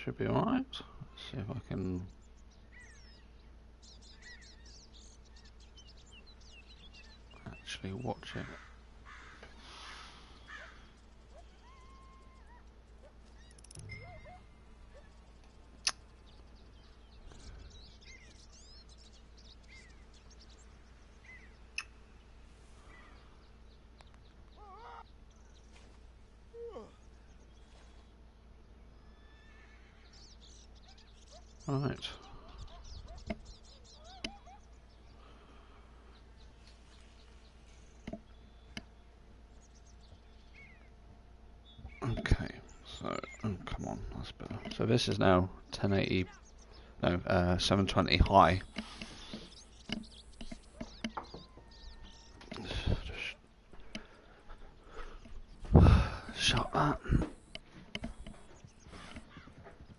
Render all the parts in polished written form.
Should be alright. Let's see if I can. Actually watch it. Right. Okay, so come on, that's better. So this is now 1080, no, 720 high. Shut that.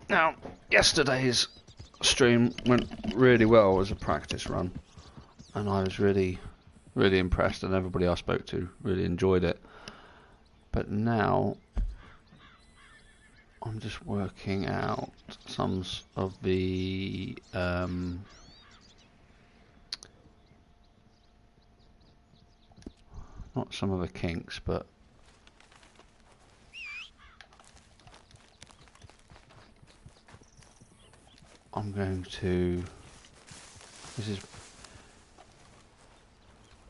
Now, yesterday's stream went really well as a practice run, and I was really impressed, and everybody I spoke to really enjoyed it. But now I'm just working out some of the not some of the kinks, but I'm going to,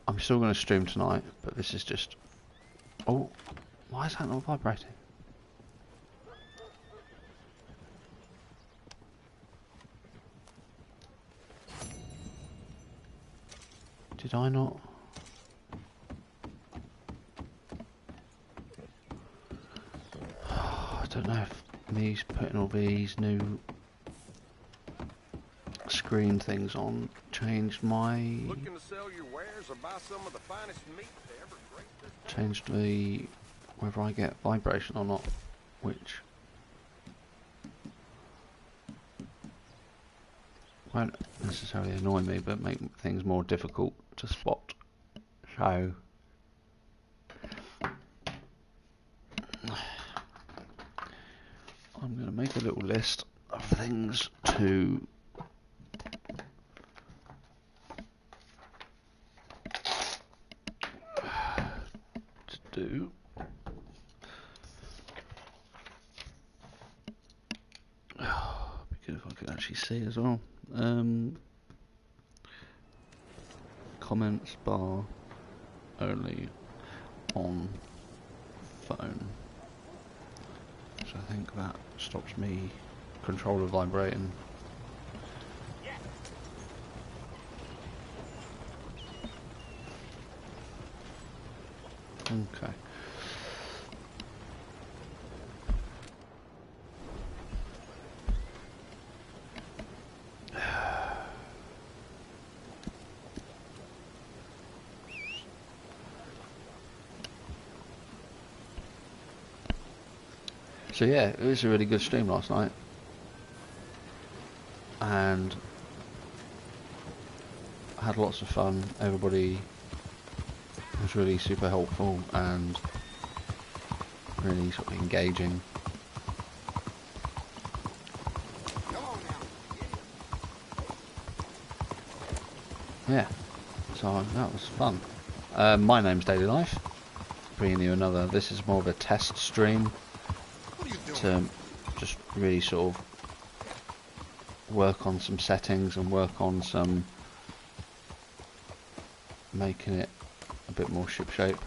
I'm still going to stream tonight, but this is just, oh, why is that not vibrating? Did I not? I don't know if me putting all these new screen things on changed my... Looking to sell your wares or buy some of the finest meat to ever grace this... Changed the... whether I get vibration or not, which... won't necessarily annoy me, but make things more difficult to spot. So... I'm going to make a little list of things to do. Be good if I could actually see as well. Comments bar only on phone. So I think that stops me controller vibrating. Okay. So yeah, it was a really good stream last night, and I had lots of fun. Everybody was really super helpful and really sort of engaging. Yeah, so that was fun. My name's Daily Life, bringing you another. This is more of a test stream to just really sort of work on some settings and work on some making it a bit more shipshape.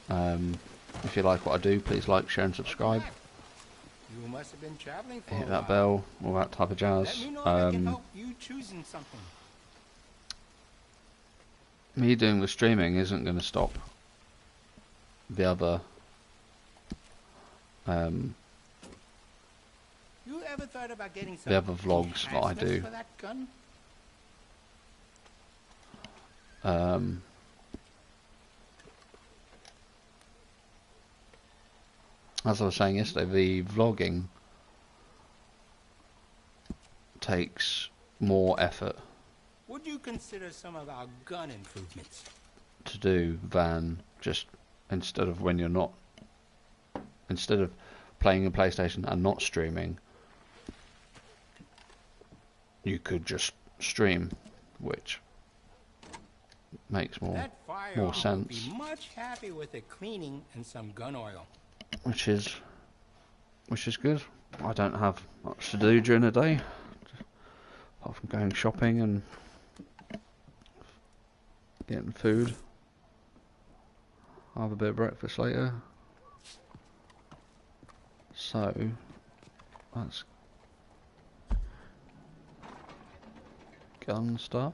If you like what I do, please like, share and subscribe. You must have been traveling for Hit a that while. bell, all that type of jazz. Let me know if I can help you choosing something. Me doing the streaming isn't going to stop the other You ever thought about getting some the other vlogs that I do. for that gun? As I was saying yesterday, the vlogging takes more effort Would you consider some of our gun improvements? to do than just instead of playing a PlayStation and not streaming, you could just stream, which makes more sense. Be much happy with a cleaning and some gun oil. Which is good. I don't have much to do during the day, apart from going shopping and getting food. I'll have a bit of breakfast later. So that's gun stuff.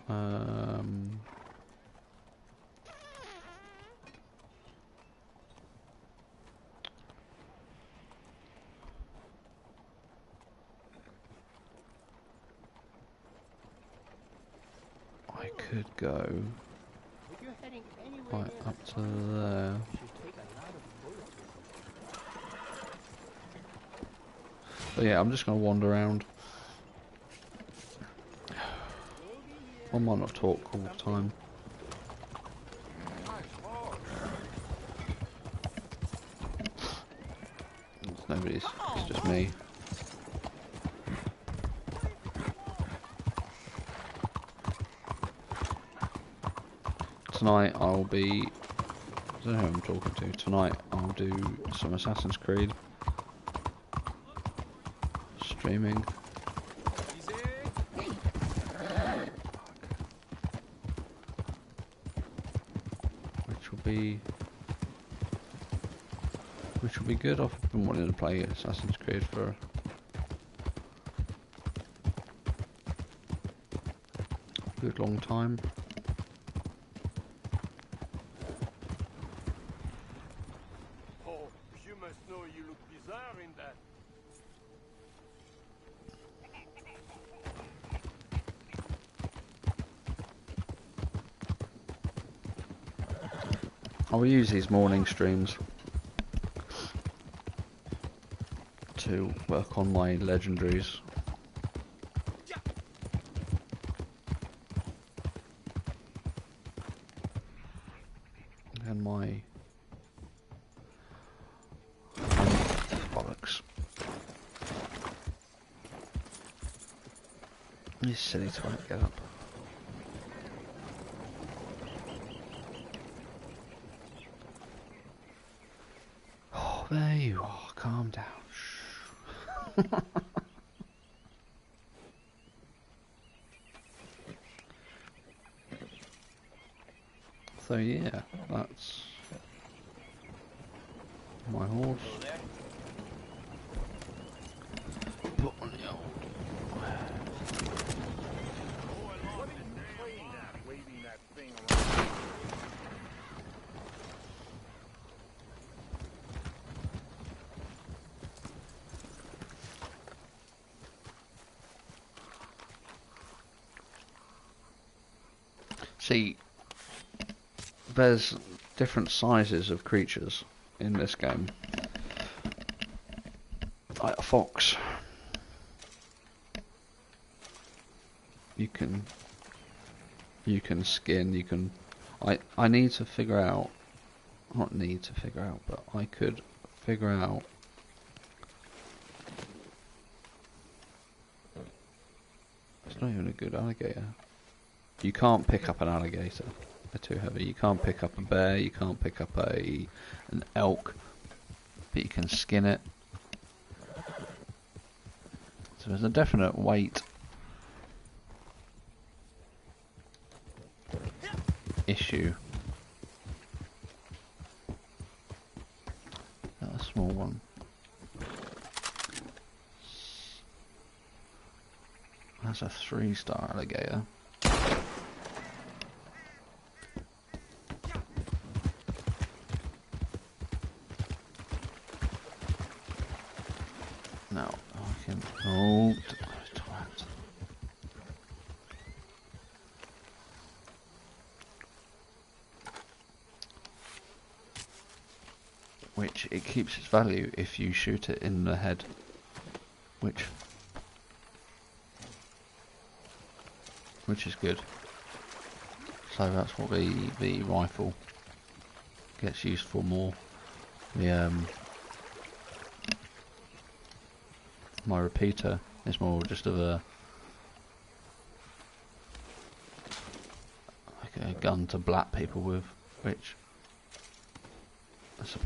I could go right up to there. But yeah, I'm just going to wander around. I might not talk all the time. It's just me. Tonight I'll be, I don't know who I'm talking to. Tonight I'll do some Assassin's Creed streaming. Which will be good. I've been wanting to play Assassin's Creed for a good long time. Oh, you must know you look bizarre in that. I will use these morning streams to work on my legendaries. And my bollocks. You silly twat, get up. Oh, there you are, calm down. Shh. So yeah, that's my horse. Put on the old. See, there's different sizes of creatures in this game. Like a fox. You can skin, you can... I need to figure out... Not need to figure out, but I could figure out... It's not even a good alligator. You can't pick up an alligator. They're too heavy. You can't pick up a bear, you can't pick up an elk, but you can skin it. So there's a definite weight issue. That's a small one. That's a 3-star alligator. Now I can. Oh, twat. Which it keeps its value if you shoot it in the head. Which is good. So that's what the rifle gets used for more. The my repeater is more just of a like a gun to blat people with, which that's a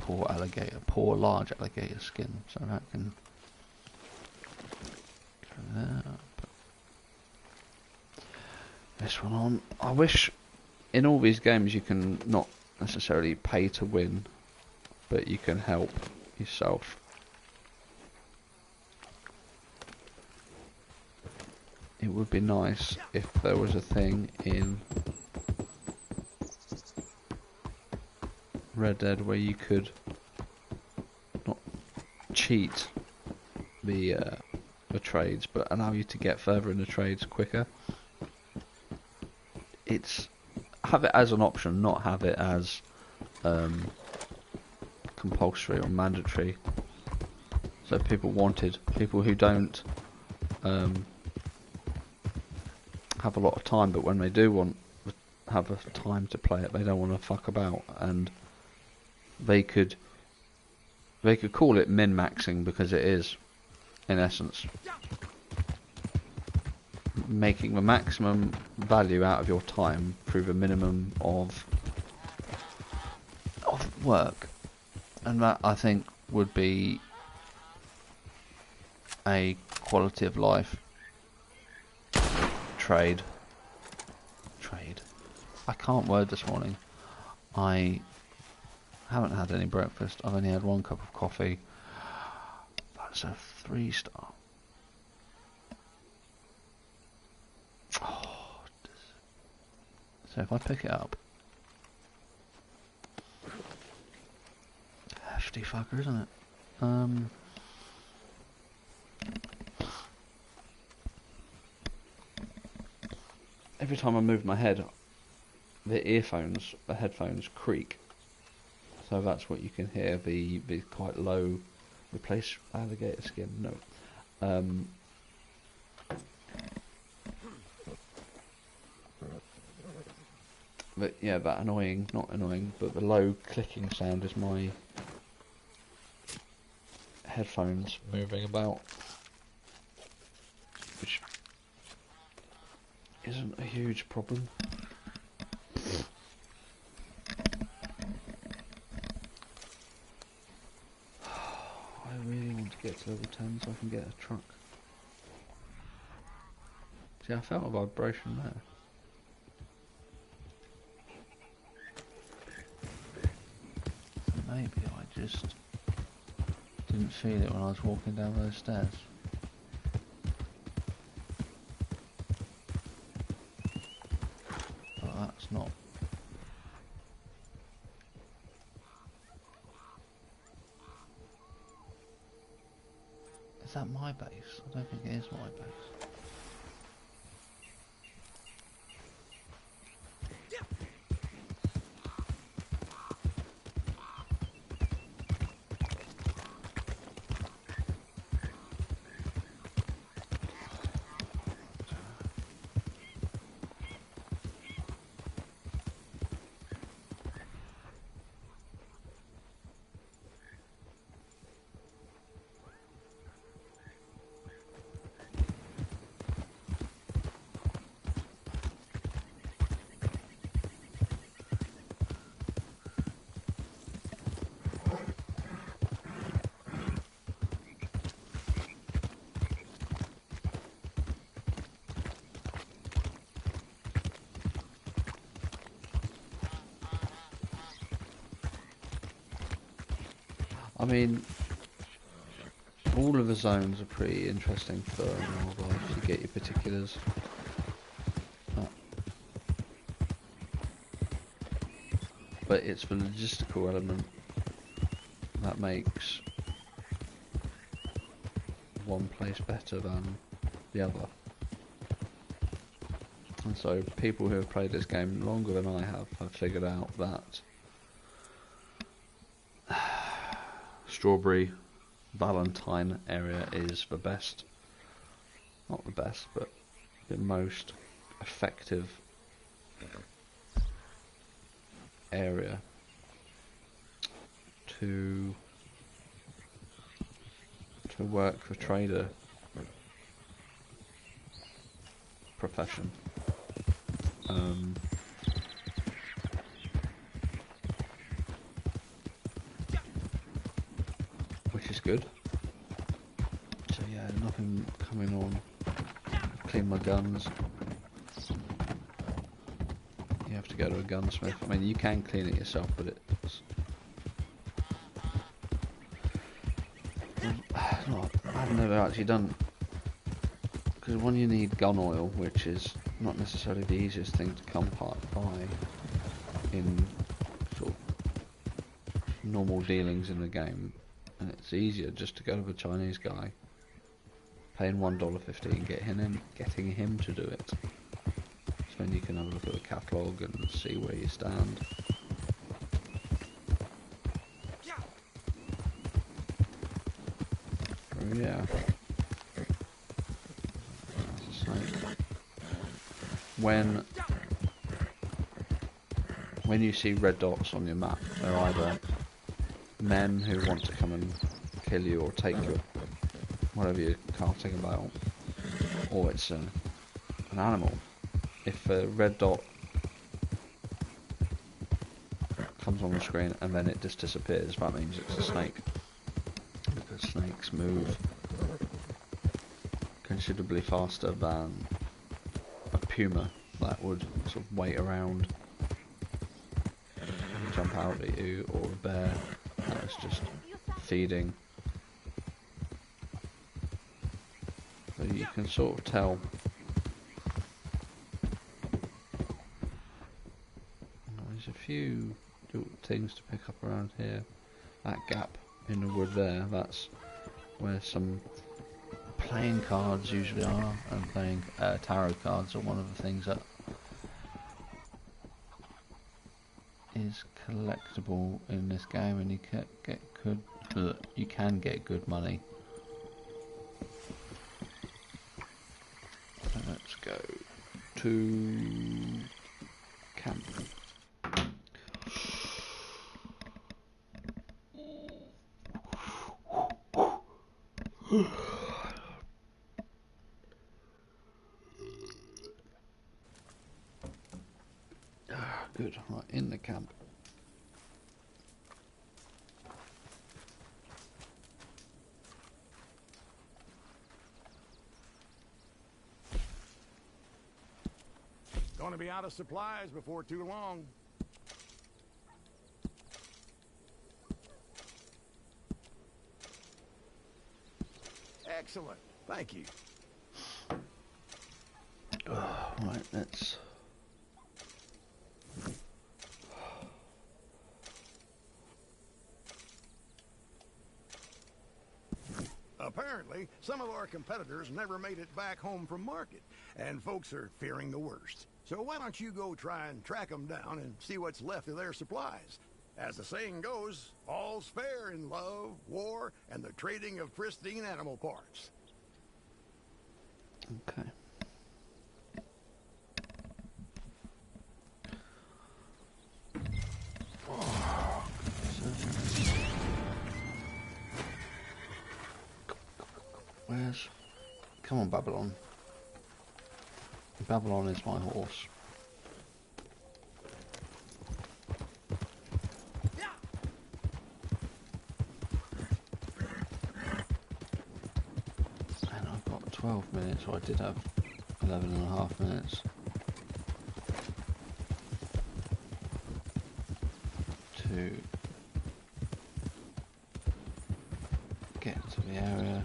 poor large alligator skin, so that can go there. Put this one on. I wish in all these games you can not necessarily pay to win, but you can help yourself. It would be nice if there was a thing in Red Dead where you could not cheat the trades, but allow you to get further in the trades quicker. Have it as an option, not have it as compulsory or mandatory. So people who don't have a lot of time, but when they do have a time to play it, they don't want to fuck about, and they could call it min-maxing, because it is, in essence, making the maximum value out of your time through the minimum of work, and that I think would be a quality of life trade. I can't word this morning. I haven't had any breakfast. I've only had 1 cup of coffee. That's a 3-star. Oh, so if I pick it up, hefty fucker, isn't it? Every time I move my head, the headphones creak. So that's what you can hear. The quite low. Replace alligator skin. No. But yeah, that annoying, not annoying, but the low clicking sound is my headphones moving about, which isn't a huge problem. I really want to get to level 10 so I can get a truck. See, I felt a vibration there. Maybe I just didn't feel it when I was walking down those stairs. But that's not. Is that my base? I don't think it is my base. I mean, all of the zones are pretty interesting for wildlife. You get your particulars. But it's the logistical element that makes one place better than the other. And so people who have played this game longer than I have figured out that Strawberry Valentine area is the best, not the best, but the most effective area to work for trader profession. Which is good. So yeah, nothing coming on. Clean my guns. You have to go to a gunsmith. I mean, you can clean it yourself, but it's... I've never actually done... Because one, you need gun oil, which is not necessarily the easiest thing to come by in sort of normal dealings in the game. And it's easier just to go to a Chinese guy, paying $1.50 and getting him to do it. So then you can have a look at the catalogue and see where you stand. Oh yeah. So when you see red dots on your map, they're either men who want to come and kill you or take your whatever you're carting about, or it's an animal. If a red dot comes on the screen and then it just disappears, that means it's a snake, because snakes move considerably faster than a puma that would sort of wait around and jump out at you, or a bear that's just feeding. So you can sort of tell. There's a few little things to pick up around here. That gap in the wood there, that's where some playing cards usually are, and playing tarot cards are one of the things that is collectible in this game, and you can get good money. So let's go to camp. Good, right, in the camp. Gonna be out of supplies before too long. Excellent. Thank you. Right, let's... Apparently, some of our competitors never made it back home from market, and folks are fearing the worst. So why don't you go try and track them down and see what's left of their supplies? As the saying goes, all's fair in love, war, and the trading of pristine animal parts. Okay. Where's... Come on, Babylon. Babylon is my horse. And I've got 12 minutes, so I did have 11 and a half minutes to get to the area.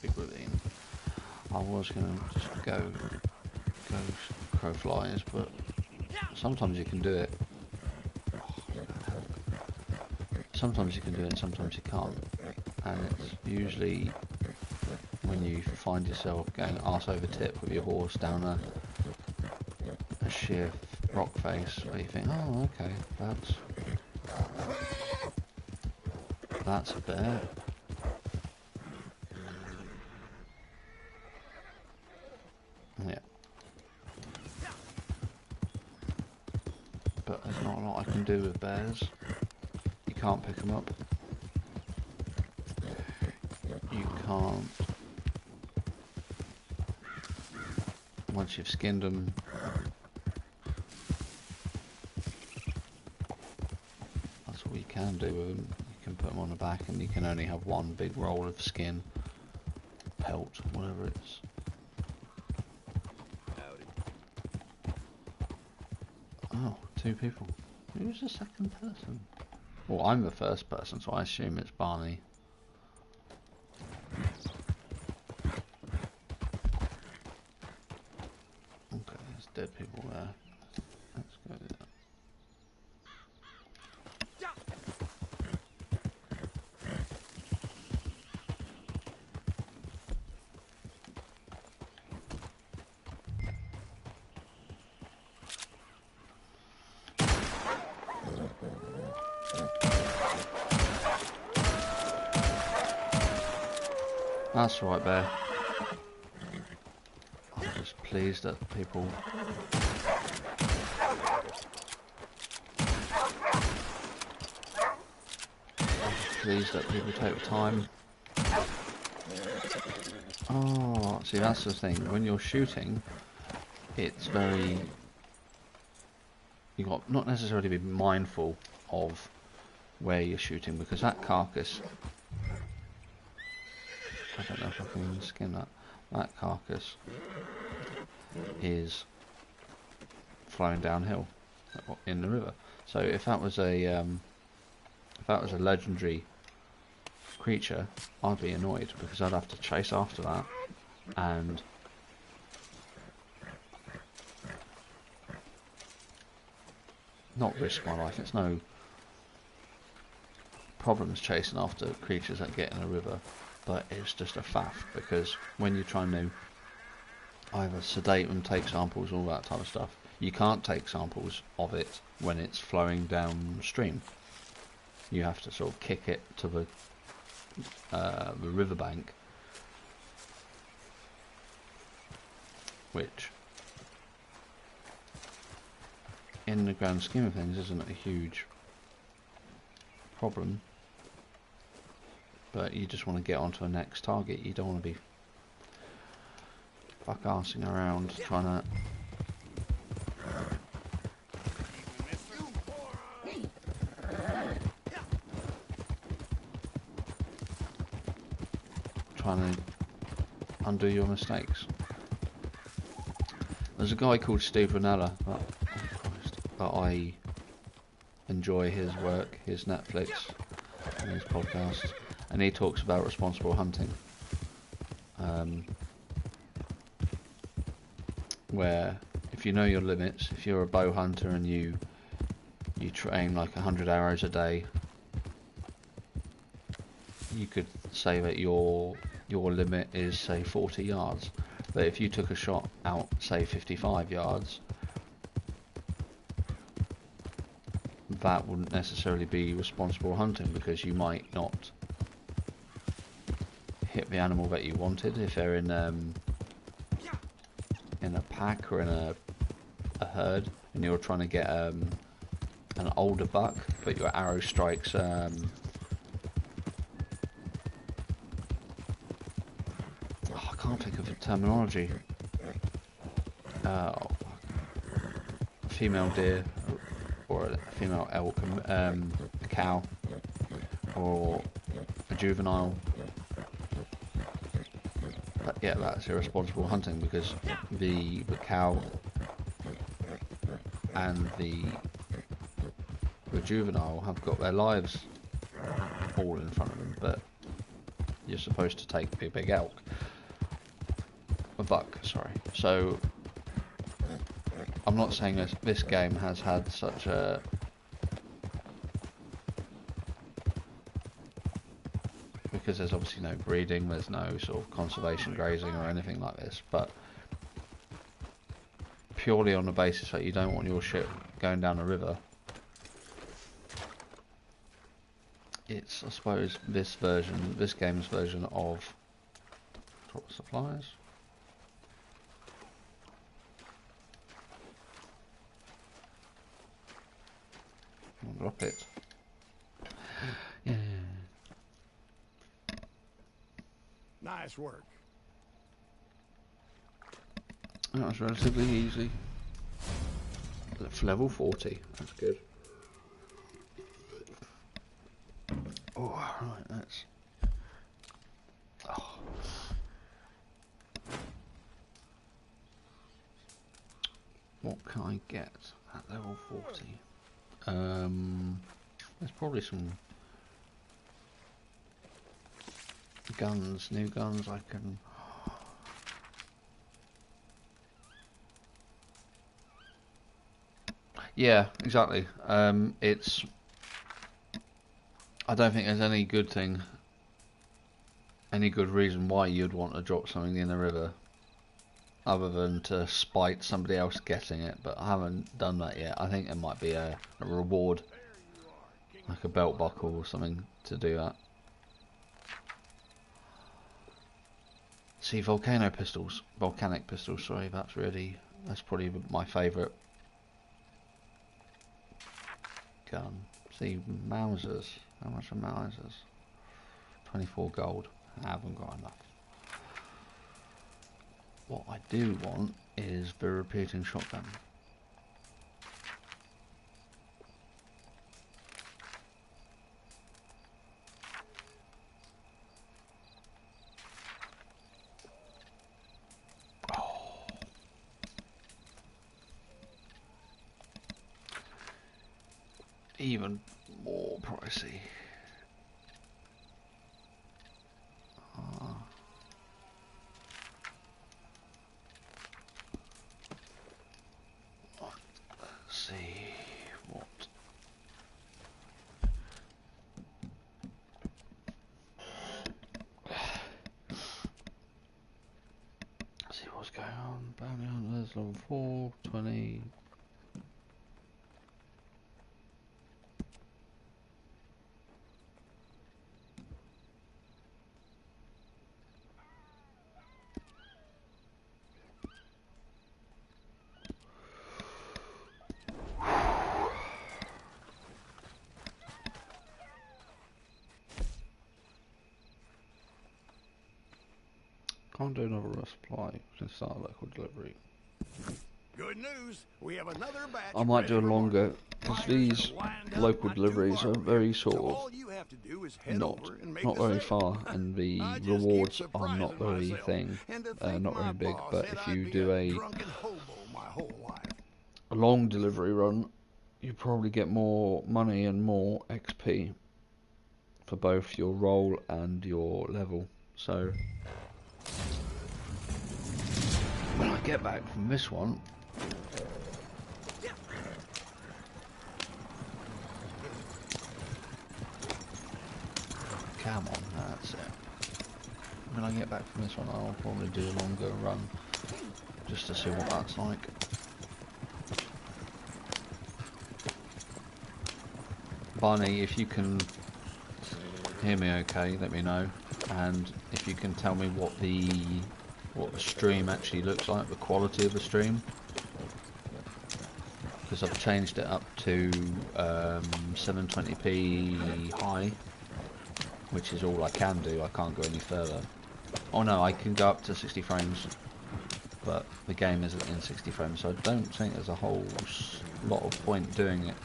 Big ravine. I was going to just go crow flies, but sometimes you can do it. Sometimes you can do it, sometimes you can't. And it's usually when you find yourself going arse over tip with your horse down a sheer rock face, where you think, oh, okay, that's a bear. Yeah. But there's not a lot I can do with bears. You can't pick them up. you can't, once you've skinned them, that's what you can do with them. You can put them on the back and you can only have one big roll of skin, pelt, whatever it is. Oh, 2 people. Who's the second person? Well, I'm the first person, so I assume it's Barney. Okay, there's dead people there. Let's go there. That's right, Bear. I'm just pleased that people... pleased that people take the time. Oh, see, that's the thing. When you're shooting, it's very... You've got not necessarily be mindful of where you're shooting, because that carcass... I don't know if I can skin that. That carcass is flowing downhill in the river. So if that was a legendary creature, I'd be annoyed because I'd have to chase after that and not risk my life. It's no problems chasing after creatures that get in a river, but it's just a faff because when you're trying to either sedate them, take samples, all that type of stuff, you can't take samples of it when it's flowing downstream. You have to sort of kick it to the riverbank, which in the grand scheme of things isn't a huge problem, but you just want to get onto a next target. You don't want to be fuck-arsing around trying to undo your mistakes. There's a guy called Steve Ranella that I enjoy his work, his Netflix and his podcasts, and he talks about responsible hunting, where if you know your limits, if you're a bow hunter and you train like 100 arrows a day, you could say that your limit is say 40 yards, but if you took a shot out say 55 yards, that wouldn't necessarily be responsible hunting because you might not hit the animal that you wanted if they're in a pack or in a herd and you're trying to get an older buck, but your arrow strikes I can't think of the terminology. A female deer or a female elk, a cow or a juvenile. But yeah, that's irresponsible hunting because the cow and the juvenile have got their lives all in front of them, but you're supposed to take the big elk. A buck, sorry. So I'm not saying this game has had such a because there's obviously no breeding, there's no sort of conservation grazing or anything like this, but purely on the basis that you don't want your shit going down a river, it's, I suppose, this game's version of drop supplies. I'll drop it. Yeah. Nice work. That was relatively easy. For level 40, that's good. Oh, right, that's... Oh. What can I get at level 40? There's probably some guns, new guns I can... Yeah, exactly. It's... I don't think there's any good thing, any good reason why you'd want to drop something in the river, other than to spite somebody else getting it, but I haven't done that yet. I think there might be a reward, like a belt buckle or something, to do that. See, volcanic pistols, sorry, that's probably my favourite gun. See, Mausers, how much are Mausers? 24 gold, I haven't got enough. What I do want is the repeating shotgun. Even more pricey. Let's see what. See what's going on. Bounty hunters level 4, 20. Can't do another resupply. Can start a local delivery. Good news. We have another batch. I might do a ready for longer, market. because Buyers these are lined up local not too deliveries far are from very here. sort So of all you have to do is head not over and make not the very sale. far, and the I just rewards keep are not surprising very myself, thing, and to think not my very big. boss But said if I'd you be do a drunken hobo my whole life. long delivery run, you probably get more money and more XP for both your role and your level. So when I get back from this one, come on, that's it. When I get back from this one, I'll probably do a longer run just to see what that's like. Barney, if you can hear me okay, let me know, and if you can tell me what the stream actually looks like, the quality of the stream, because I've changed it up to 720p high, which is all I can do. I can't go any further. Oh no, I can go up to 60 frames, but the game isn't in 60 frames, so I don't think there's a whole lot of point doing it.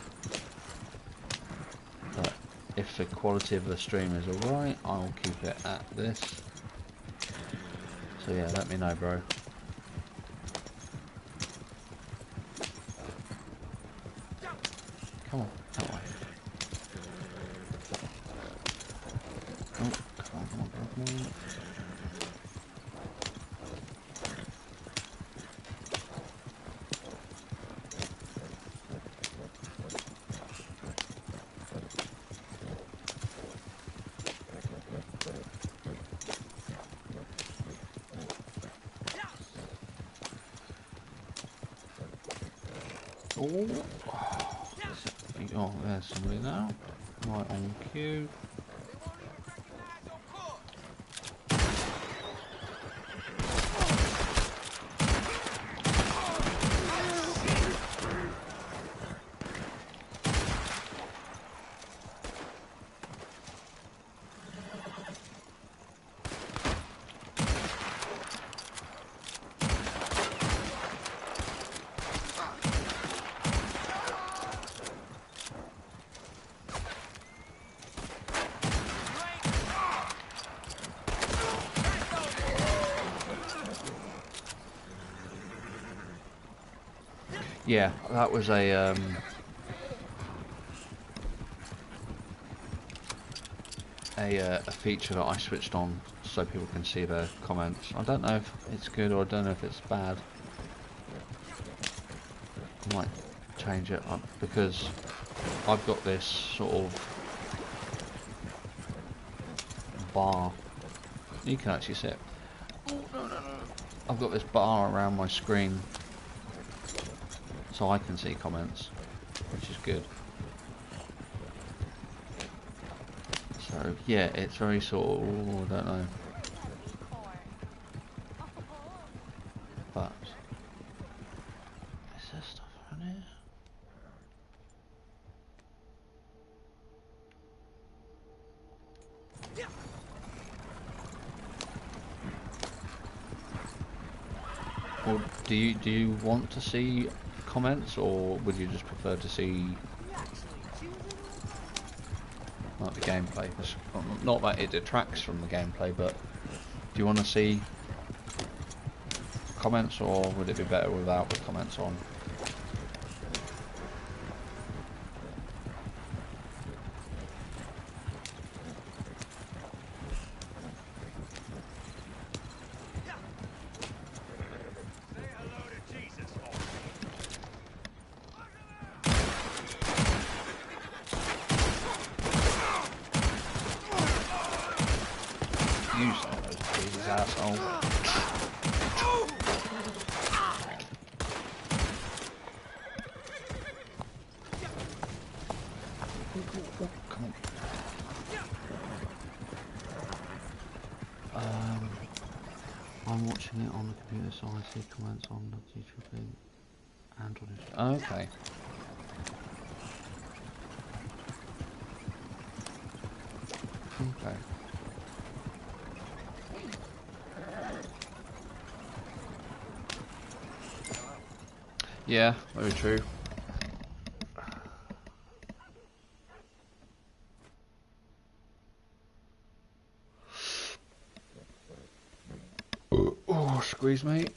But if the quality of the stream is alright, I'll keep it at this. So yeah, let me know, bro. Come on, that way. Oh, come on, come on, come on, come on. Oh, there's somebody now. Right on cue. Yeah, that was a feature that I switched on so people can see their comments. I don't know if it's good or I don't know if it's bad. I might change it up because I've got this sort of bar. You can actually see it. Oh, no. I've got this bar around my screen so I can see comments, which is good. So yeah, it's very sort of, I don't know. But is there stuff around here? Or do you want to see comments, or would you just prefer to see like the gameplay? Not that it detracts from the gameplay, but do you want to see comments, or would it be better without the comments on? You say those Jesus, asshole. Come on. I'm watching it on the computer, so I see comments on the YouTube thing and on it. Okay. Okay. Yeah, very true. Oh, squeeze, mate.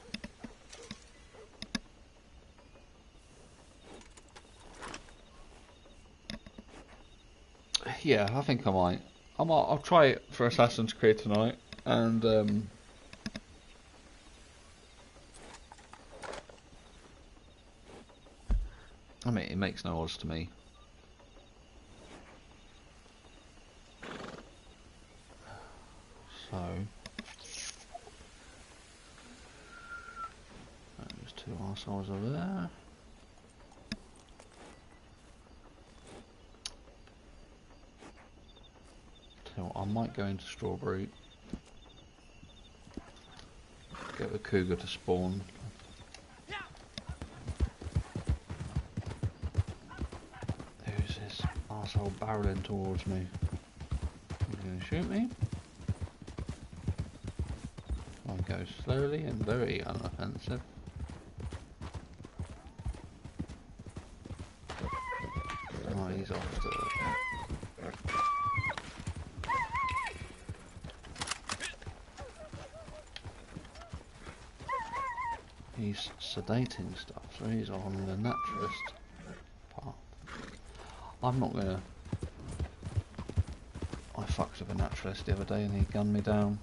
Yeah, I think I might. I'll try it for Assassin's Creed tonight, and I mean, it makes no odds to me. So there's two arseholes over there. Tell you what, I might go into Strawberry, get the cougar to spawn. Who's this arsehole barreling towards me? He's going to shoot me. I go slowly and very unoffensive. Oh, he's off to He's sedating stuff, so he's on the naturalist path. I'm not gonna... I fucked with a naturalist the other day and he gunned me down.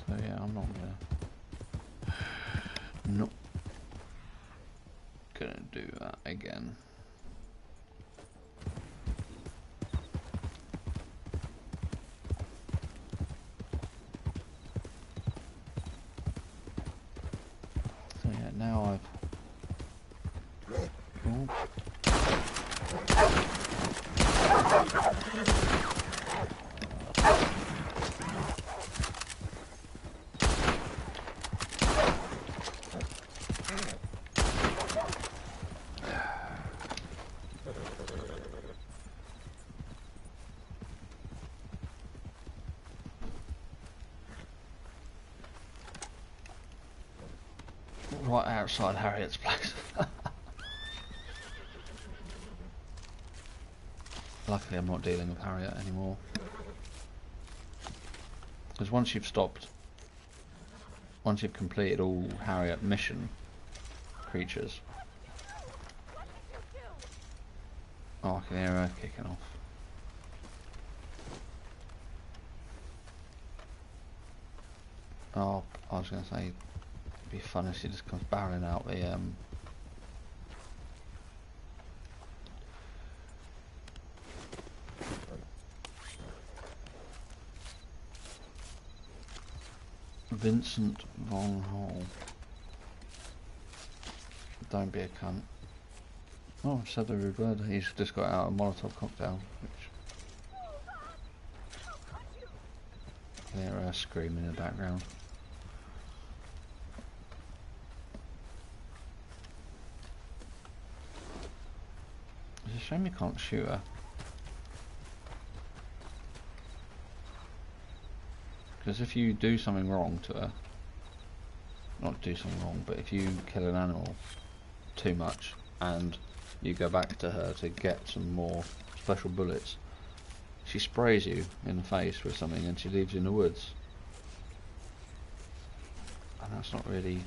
So yeah, I'm not gonna... Not gonna do that again. So yeah, now I've... Oh. Right outside Harriet's place. Luckily I'm not dealing with Harriet anymore. Because once you've stopped once you've completed all Harriet mission creatures. Oh, I can hear her kicking off. Oh, I was going to say, it'd be fun if she just comes barreling out the Vincent Von Hall. Don't be a cunt. Oh, I said the rude word. He's just got out a Molotov cocktail, which... I can hear her screaming in the background. It's a shame you can't shoot her. Because if you do something wrong to her, not do something wrong, but if you kill an animal too much and you go back to her to get some more special bullets, she sprays you in the face with something and she leaves you in the woods. And that's not really...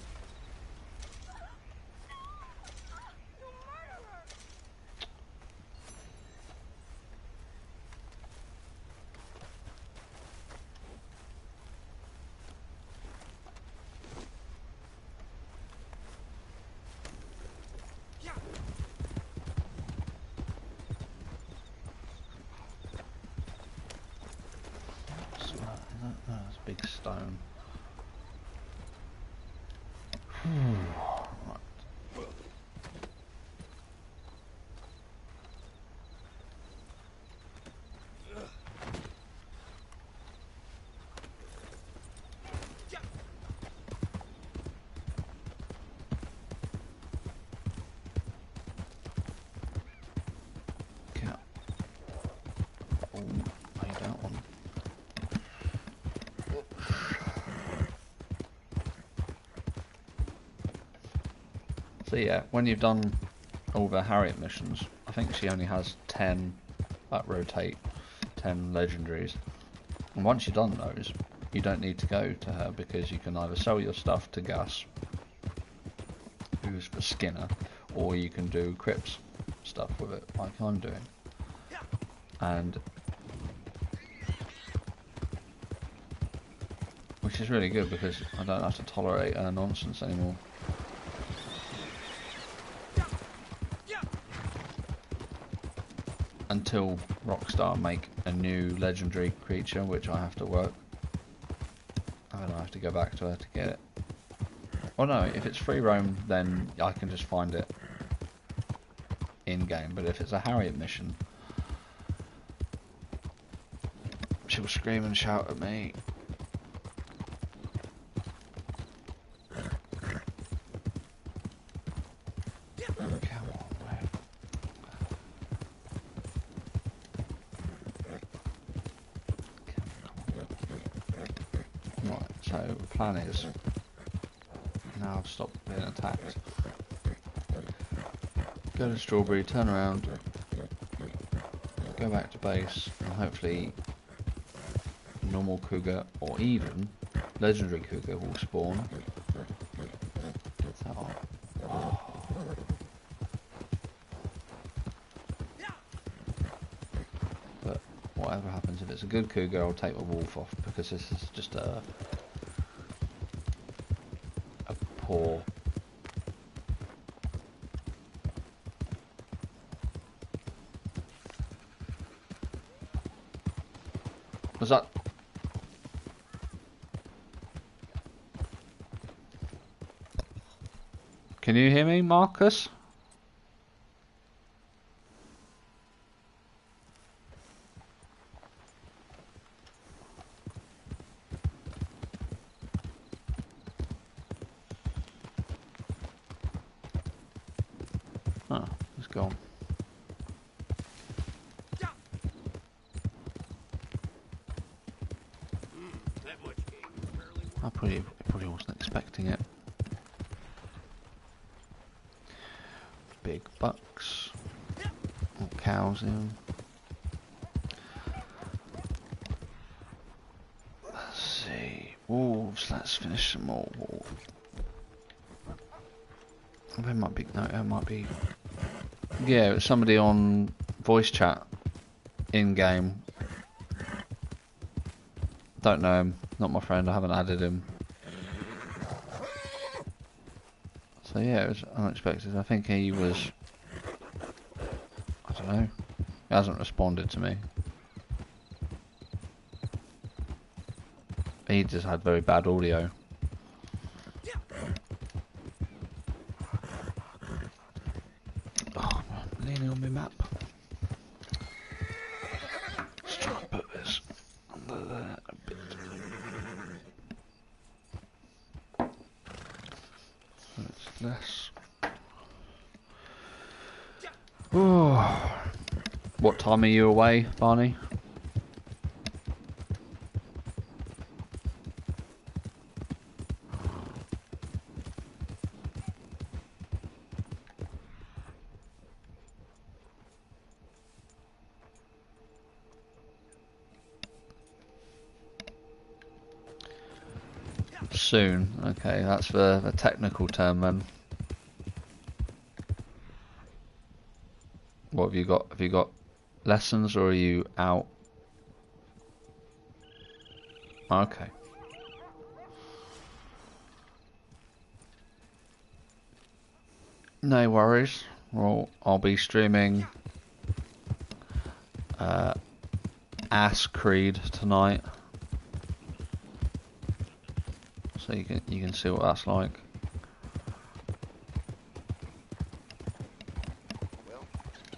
That's a big stone. Right. Okay. Oh, I need that one. So yeah, when you've done all the Harriet missions, I think she only has 10 that rotate, 10 legendaries. And once you've done those, you don't need to go to her because you can either sell your stuff to Gus, who's the Skinner, or you can do Crips stuff with it, like I'm doing. And which is really good because I don't have to tolerate her nonsense anymore. Until Rockstar make a new legendary creature, which I have to work. And then I have to go back to her to get it. Well no, if it's free roam then I can just find it in game, but if it's a Harriet mission, she'll scream and shout at me. So the plan is, now I've stopped being attacked, go to Strawberry, turn around, go back to base, and hopefully normal cougar or even legendary cougar will spawn. So, but whatever happens, if it's a good cougar I'll take the wolf off because this is just a poor. Was that? Can you hear me, Marcus? Oh, it's gone. I probably wasn't expecting it. Big bucks. More cows in. Let's see. Wolves. shelves. Let's finish some more wool. There might be, no, there might be, yeah, it's somebody on voice chat in-game. Don't know him, not my friend, I haven't added him. So yeah, it was unexpected. I think he was, I don't know, he hasn't responded to me. He just had very bad audio. Oh, I'm leaning on my map. Let's try and put this under there a bit. So it's less. Oh. What time are you away, Barney? Soon. Okay, that's the technical term then. What have you got? Have you got lessons or are you out? Okay. No worries. Well, I'll be streaming Ass Creed tonight. So you can see what that's like. Well,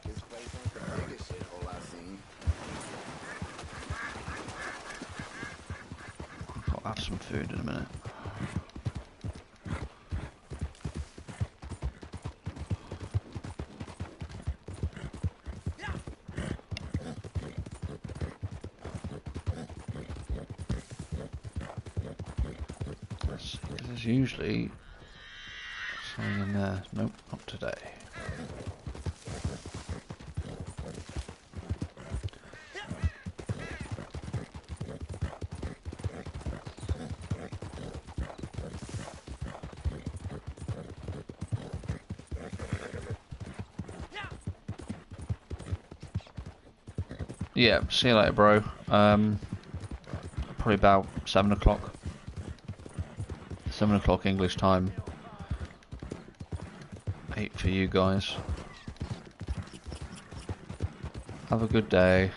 this place ain't the biggest shithole I've seen. I'll have some food in a minute. There's usually something in there. Nope, not today. Yeah, see you later, bro. Probably about 7 o'clock. 7 o'clock English time. 8 for you guys. Have a good day.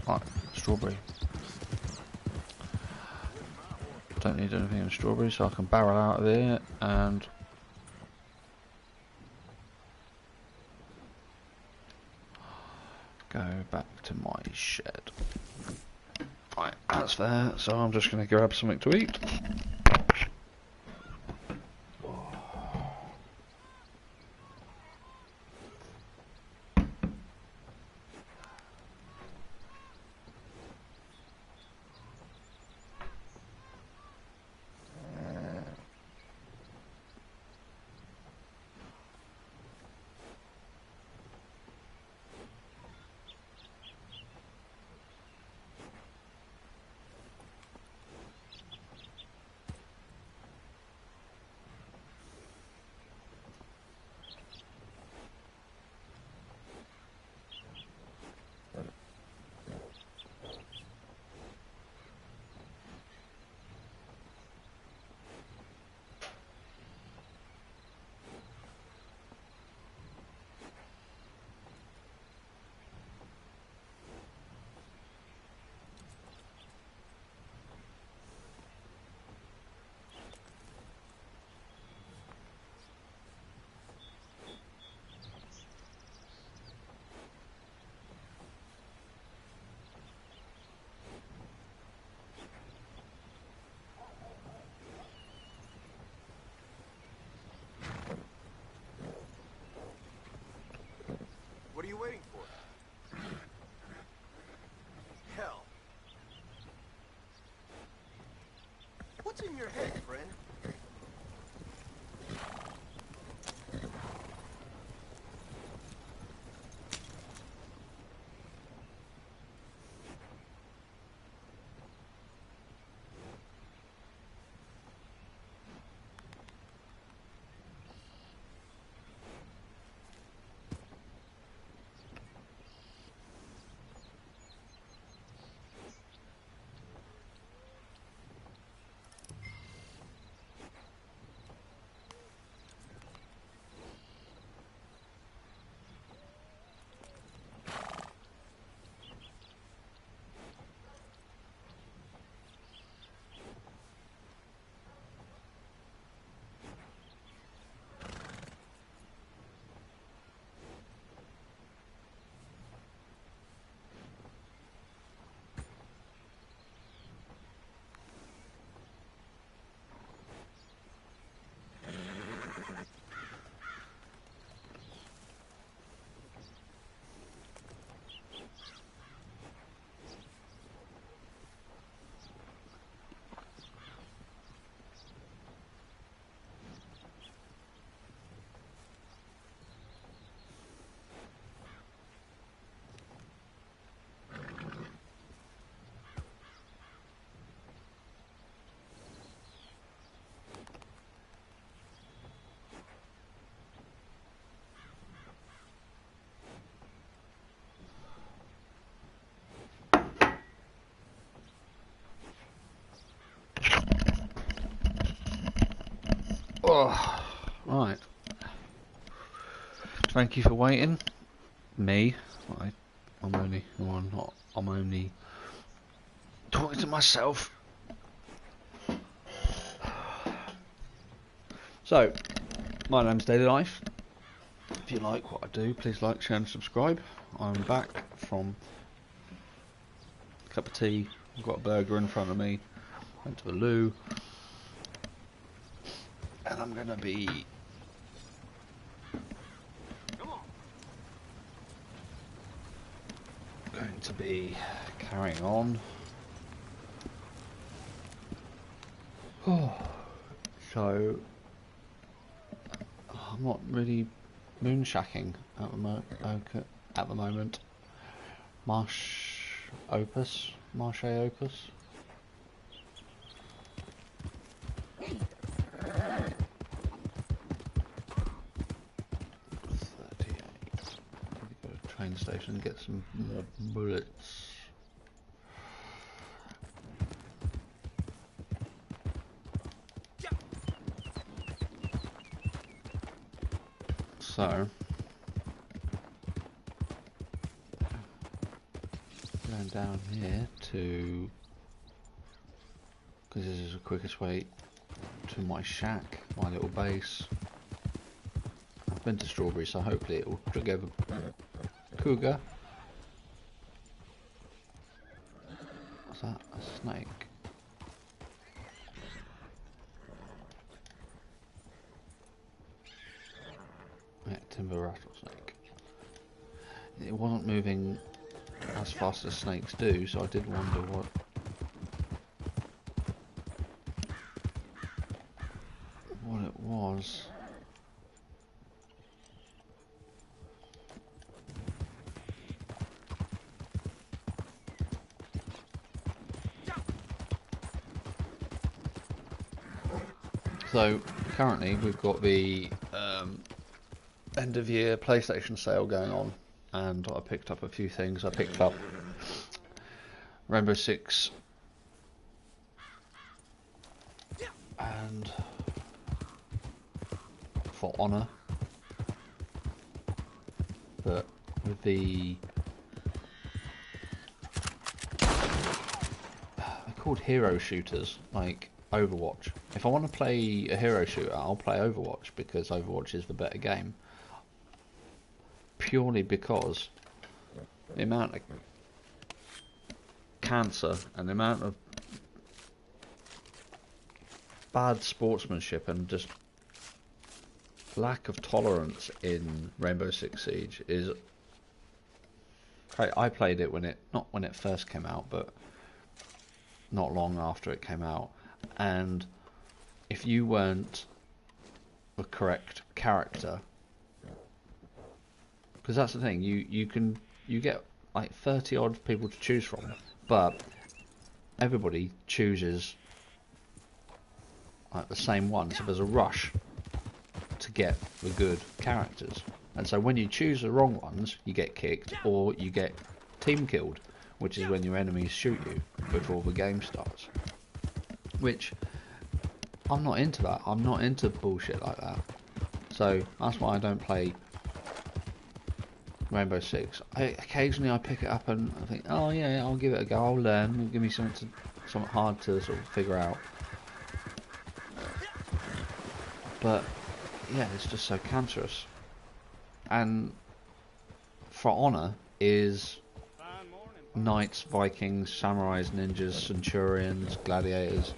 Right, strawberry. Don't need anything in strawberry, so I can barrel out of here and go back to my shed. Right, that's there, so I'm just going to grab something to eat. Oh, right. Thank you for waiting. Me. I'm only... Oh, I'm not. I'm only talking to myself. So, my name's Daily Life. If you like what I do, please like, share and subscribe. I'm back from a cup of tea. I've got a burger in front of me. Went to the loo. And I'm going to be... carrying on. So... I'm not really moonshacking at the moment. Marche opus. 38. Go to the train station and get some more bullets. So, going down here to, because this is the quickest way to my shack, my little base. I've been to Strawberry, so hopefully it will trigger a cougar. What's that? A snake? Yeah, timber rattlesnake. It wasn't moving as fast as snakes do, so I did wonder what it was. So currently we've got the end of year PlayStation sale going on, and I picked up a few things. I picked up Rainbow Six and For Honor, but with the they're called hero shooters, like Overwatch. If I want to play a hero shooter, I'll play Overwatch because Overwatch is the better game. Purely because the amount of cancer and the amount of bad sportsmanship and just lack of tolerance in Rainbow Six Siege is... I played it not when it first came out, but not long after it came out, and if you weren't the correct character, because that's the thing, you get like 30 odd people to choose from, but everybody chooses like the same one, so there's a rush to get the good characters, and so when you choose the wrong ones, you get kicked or you get team killed, which is when your enemies shoot you before the game starts, which I'm not into that. I'm not into bullshit like that, so that's why I don't play Rainbow Six. Occasionally I pick it up and I think, oh yeah, I'll give it a go, I'll learn, it'll give me something hard to sort of figure out. But yeah, it's just so cancerous. And For Honor is knights, Vikings, samurais, ninjas, centurions, gladiators.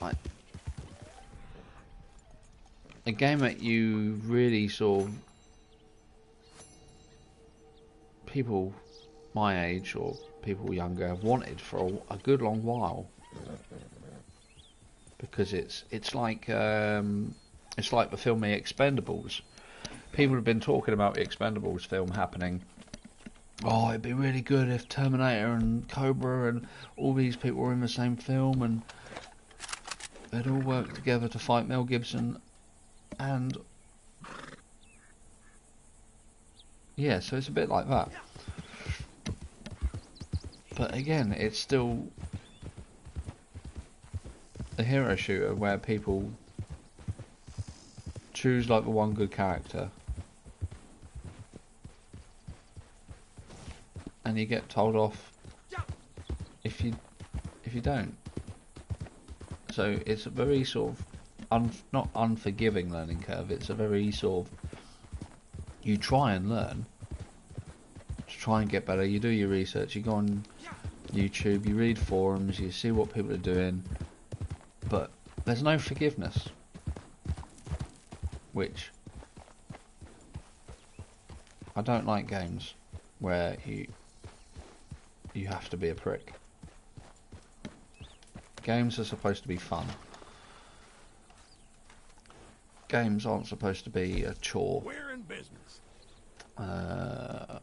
Like a game that you really sort of, people my age or people younger have wanted for a good long while, because it's like the film The Expendables. People have been talking about the Expendables film happening. Oh, it'd be really good if Terminator and Cobra and all these people were in the same film and they'd all work together to fight Mel Gibson. And yeah, so it's a bit like that. But again, it's still a hero shooter where people choose like the one good character, and you get told off if you don't. So it's a very sort of not unforgiving learning curve. It's a very sort of, you try and learn to try and get better. You do your research. You go on YouTube. You read forums. You see what people are doing. But there's no forgiveness, which I don't like games where you have to be a prick. Games are supposed to be fun. Games aren't supposed to be a chore. We're in business. Gonna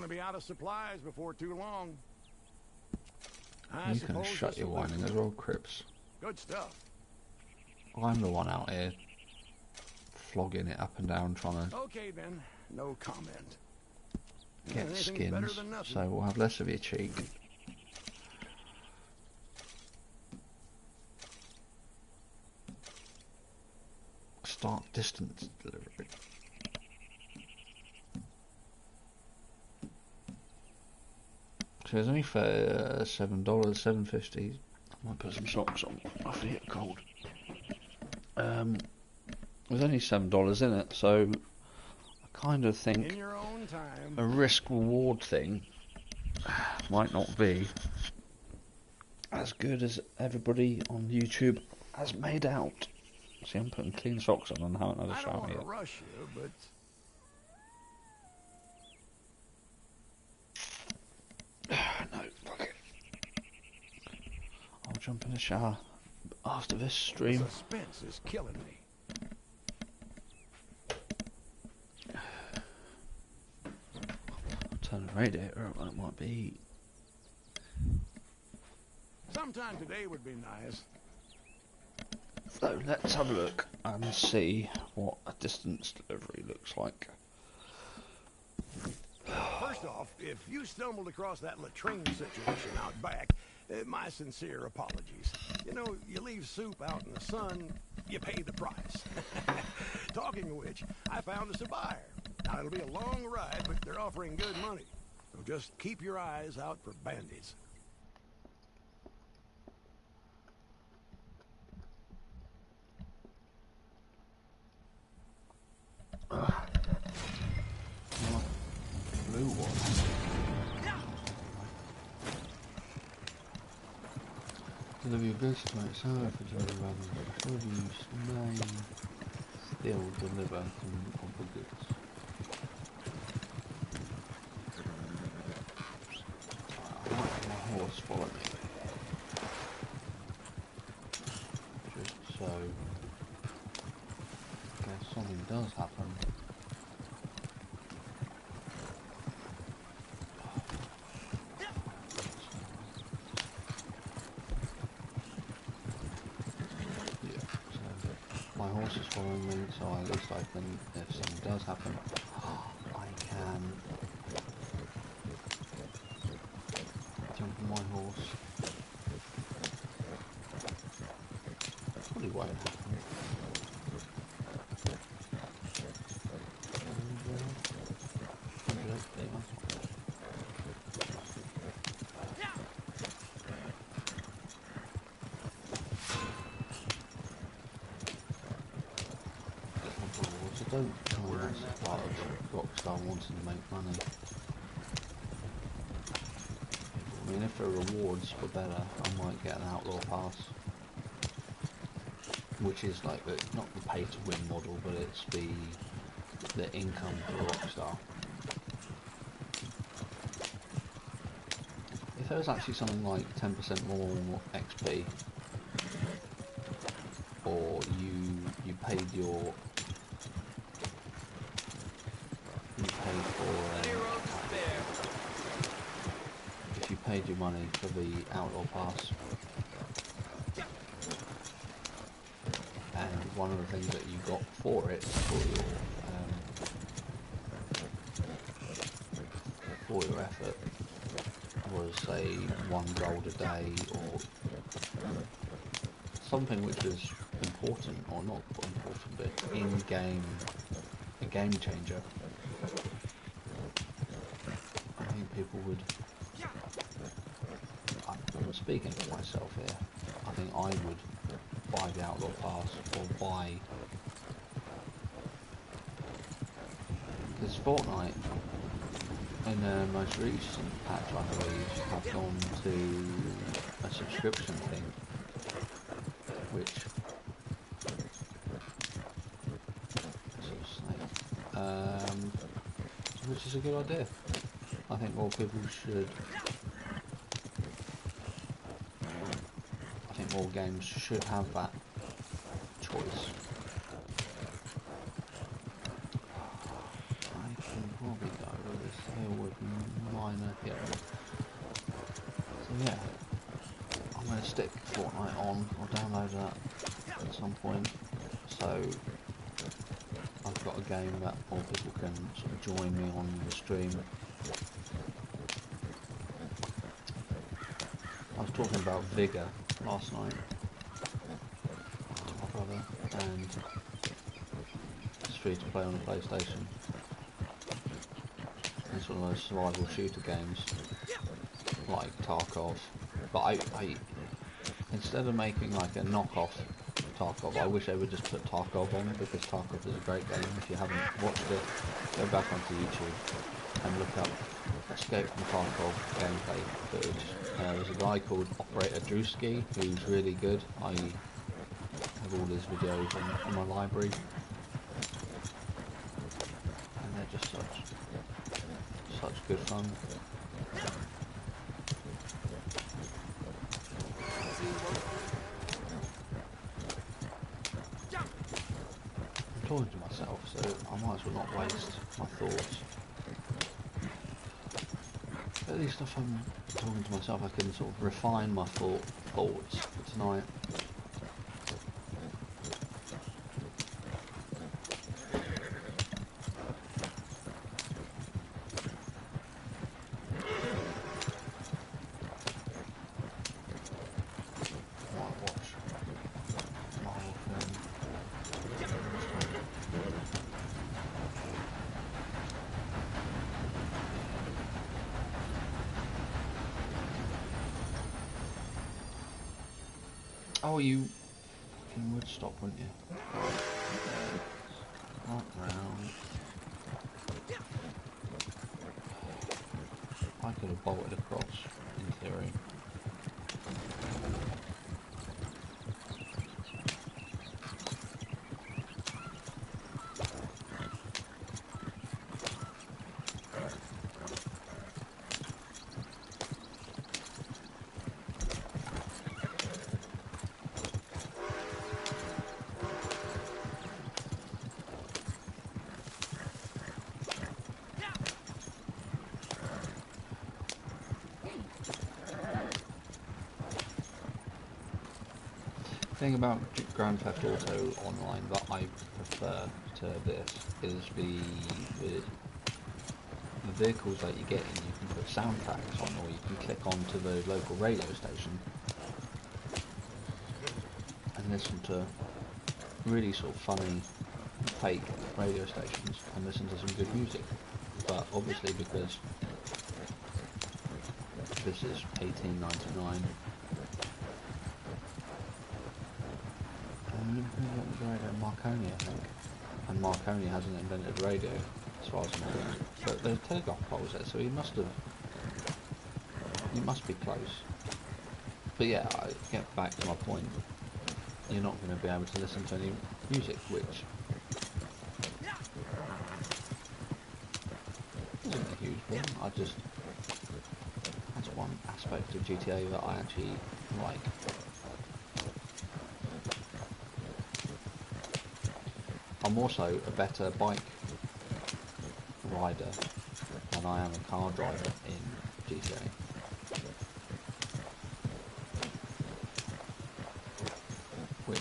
be out of supplies before too long. You can shut your whining as well, Crips. Good stuff. I'm the one out here flogging it up and down trying to Okay then, no comment. get Anything's better skins, than nothing. so we'll have less of your cheek. Start distance delivery. So it's only for $7, $7.50. I might put some socks on. I feel cold. There's only $7 in it, so I kind of think In your own time. a risk-reward thing might not be as good as everybody on YouTube has made out. See, I'm putting clean socks on and haven't had a I don't shower want to yet. rush you, but No, fuck it. I'll jump in the shower after this stream. suspense is killing me. I'll turn the radiator up, that might be. Sometime today would be nice. So let's have a look and see what a distance delivery looks like. First off, if you stumbled across that latrine situation out back, my sincere apologies. You know, you leave soup out in the sun, you pay the price. Talking of which, I found us a buyer. Now, it'll be a long ride, but they're offering good money. So just keep your eyes out for bandits. Blue one. Deliver your goods to its home for delivery rather than produce, may still deliver some of the goods. I like my horse follow me. Just so in case something does happen. My horse is following me, so at least I can, if something does happen, I can jump on my horse. Probably won't happen. Don't try and that's part of Rockstar wanting to make money. I mean, if there are rewards for better, I might get an Outlaw Pass. Which is like, not the pay to win model, but it's the income for Rockstar. If there was actually something like 10% more XP, or you paid your if you paid your money for the Outlaw Pass, and one of the things that you got for it for your effort was say 1 gold a day or something which is important, or not important, but in-game, a game changer, I think people would, I'm speaking for myself here, I think I would buy the Outlaw Pass, or buy, because Fortnite, in the most recent patch I believe, have gone to a subscription thing, which which is a good idea. I think more people should. I think more games should have that choice. I can probably go over this hill with minor hit. So yeah, I'm going to stick Fortnite on. I'll download that at some point. So I've got a game that more people can sort of join me on the stream. I was talking about Vigor last night to my brother, and it's free to play on the PlayStation. It's one of those survival shooter games like Tarkov, but I instead of making like a knockoff Tarkov, I wish they would just put Tarkov on, because Tarkov is a great game. If you haven't watched it, go back onto YouTube and look up Escape from Tarkov gameplay footage. There's a guy called Operator Drewski who's really good. I have all his videos in my library, and they're just such good fun. I'm talking to myself, so I might as well not waste my thoughts. At least if I'm talking to myself, I can sort of refine my thoughts for tonight. Oh, you fucking would stop, wouldn't you? Not round. I could have bolted across, in theory. The thing about Grand Theft Auto Online that I prefer to this is the vehicles that you get in. You can put soundtracks on, or you can click onto the local radio station and listen to really sort of funny fake radio stations and listen to some good music. But obviously, because this is $18.99. Marconi, I think, and Marconi hasn't invented radio, as far as I know. But there's telegraph poles there, so he must be close. But yeah, I get back to my point. You're not going to be able to listen to any music, which isn't a huge problem. That's one aspect of GTA that I actually like. I'm also a better bike rider than I am a car driver in GTA. Which,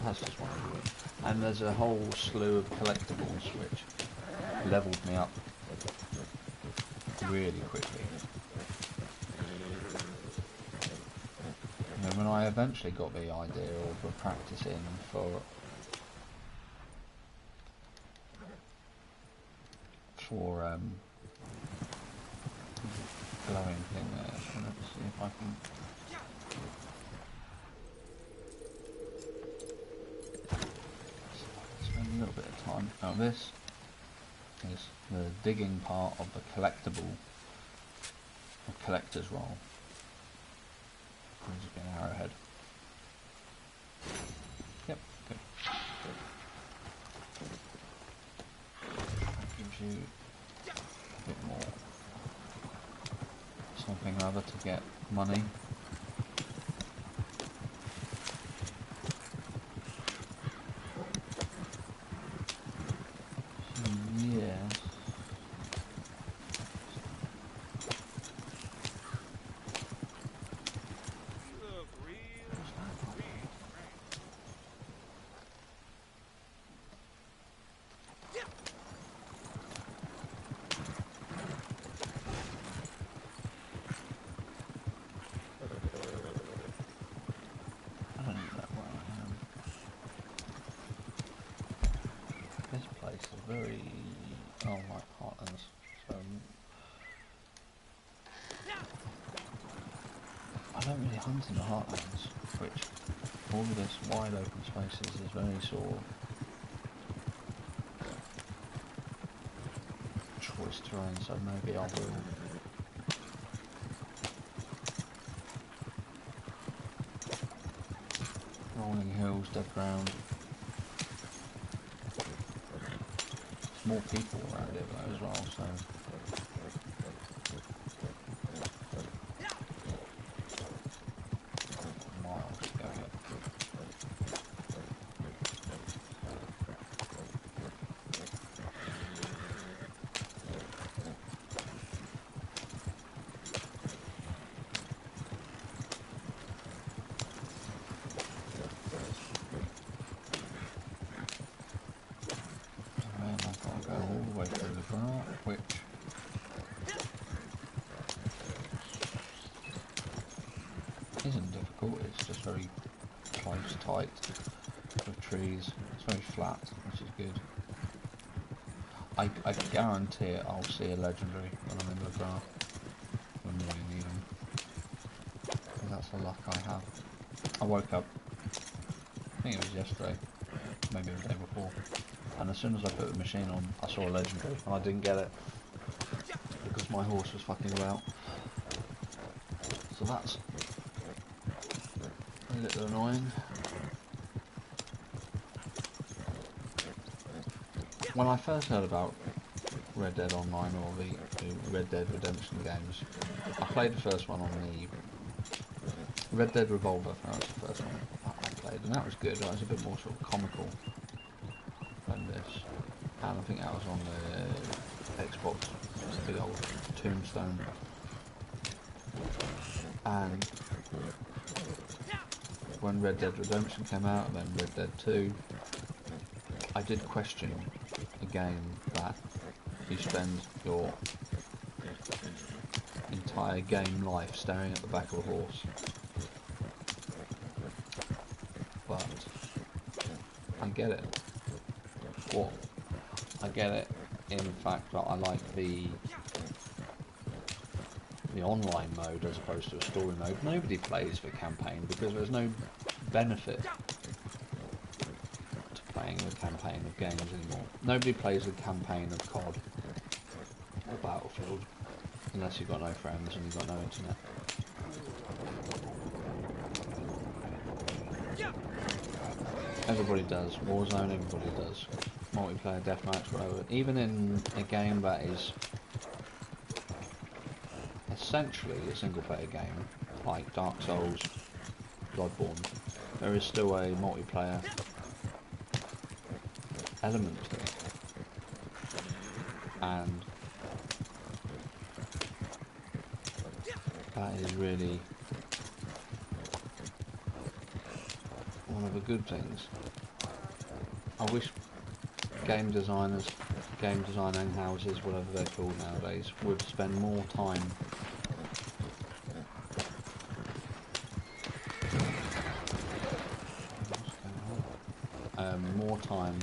that's just one of them. And there's a whole slew of collectibles which leveled me up really quickly. mean, I eventually got the idea of a practice in for glowing thing there. So let's see if I can. Spend a little bit of time. Now this is the digging part of the collectible, the collector's roll. Just get an arrowhead. Yep, good. That gives you a bit more something or other to get money. Yeah. This place is very, like Heartlands. So I don't really hunt in the Heartlands, which all of this wide open spaces is very sort of choice terrain. So maybe I will. Rolling hills, dead ground. More people around it though as well, so miles to go yet. And I've got to go all the way through the grass, which isn't difficult, it's just very close, tight, with trees. It's very flat, which is good. I guarantee it, I'll see a legendary when I'm in the grass, when we really need them. Because that's the luck I have. I woke up, I think it was yesterday, maybe the day before, and as soon as I put the machine on, I saw a legendary, and I didn't get it, because my horse was fucking about. So that's a little annoying. When I first heard about Red Dead Online, or the Red Dead Redemption games, I played the first one on the Red Dead Revolver. That was the first one I played, and that was good. That was a bit more sort of comical than this, and I think that was on the Xbox, big old Tombstone. And when Red Dead Redemption came out, and then Red Dead 2, I did question a game that you spend your entire game life staring at the back of a horse. But I get it. What? I get it in the fact that I like the online mode as opposed to a story mode. Nobody plays the campaign because there's no benefit to playing the campaign of games anymore. Nobody plays the campaign of COD or Battlefield unless you've got no friends and you've got no internet. Everybody does. Warzone, everybody does. Multiplayer, deathmatch, whatever. Even in a game that is essentially a single player game, like Dark Souls, Bloodborne, there is still a multiplayer element to it. And that is really one of the good things. I wish game designers, game designing houses, whatever they're called nowadays, would spend more time more time.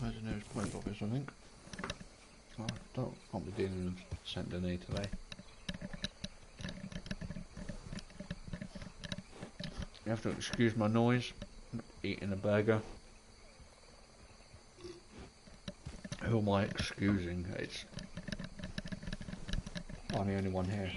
Where's the nearest post office, I think? Oh, can't be dealing with Saint Denis today. You have to excuse my noise. I'm eating a burger. Who am I excusing? I'm the only one here.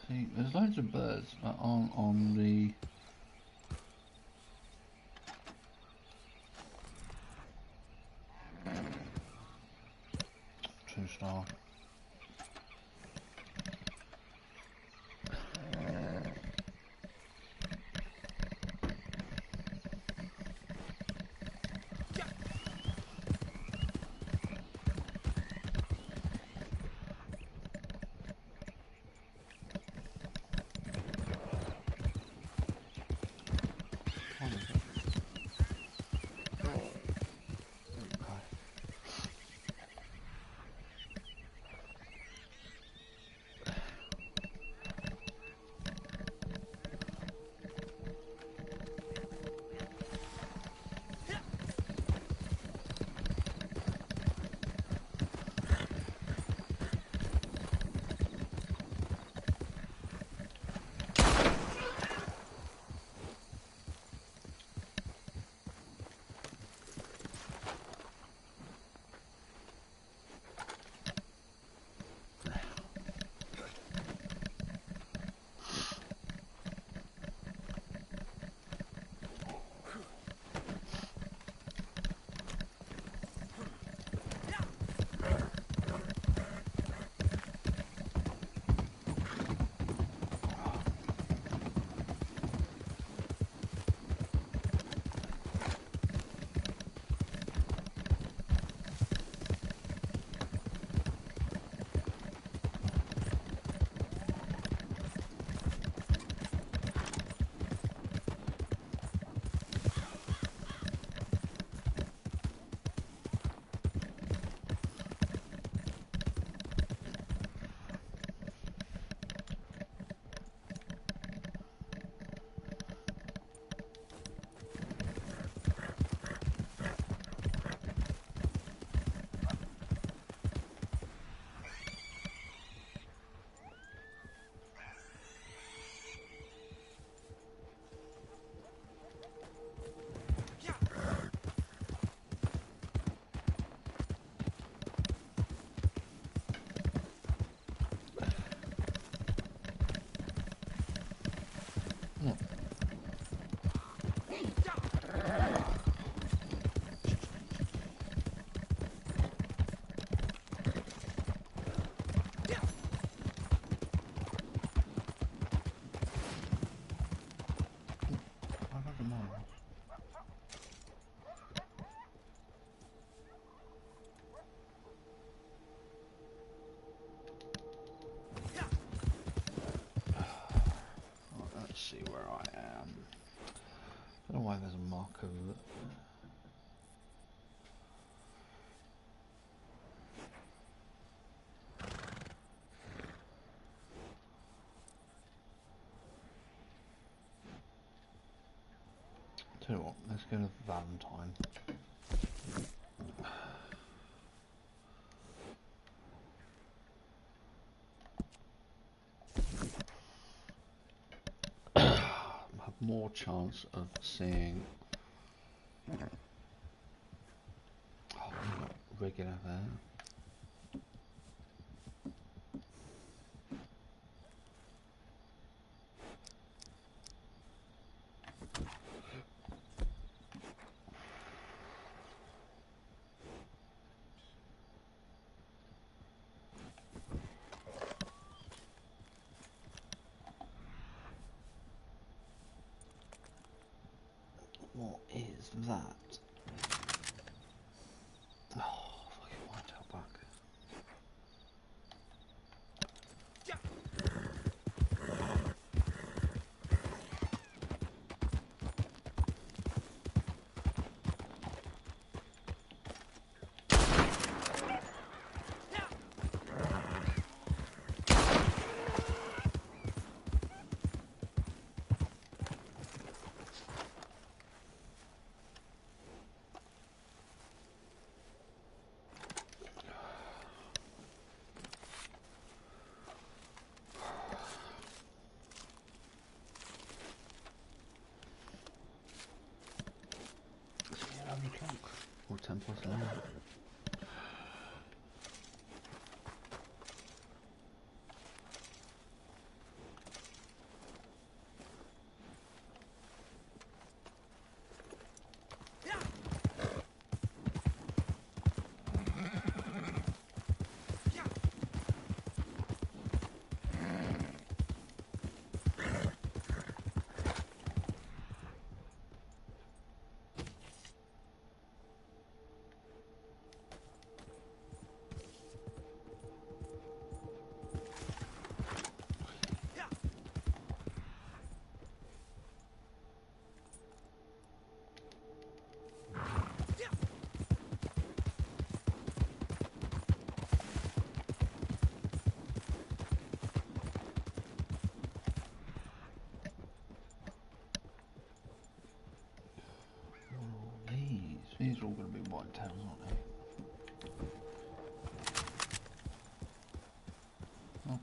See, there's loads of birds that aren't on the... Two-star. Let's see where I am. I don't know why there's a marker. Tell you what, let's go to Valentine. Have more chance of seeing. Oh, we've got regular there. What is that? Oh, fucking whitetail buck. Or 10 plus 11. These are all going to be whitetails, aren't they? Oh.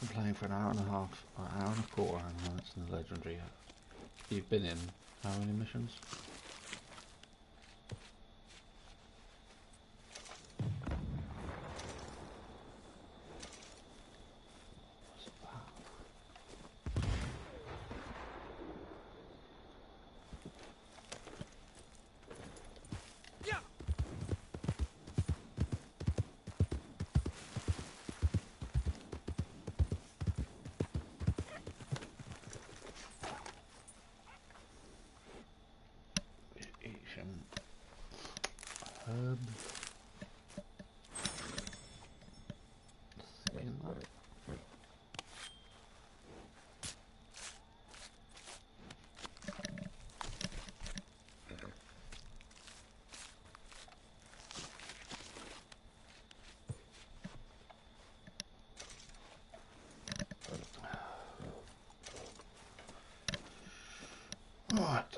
I've been playing for an hour and a half, or an hour and a quarter, and it's in the legendary. You've been in how many missions? Herb. Right.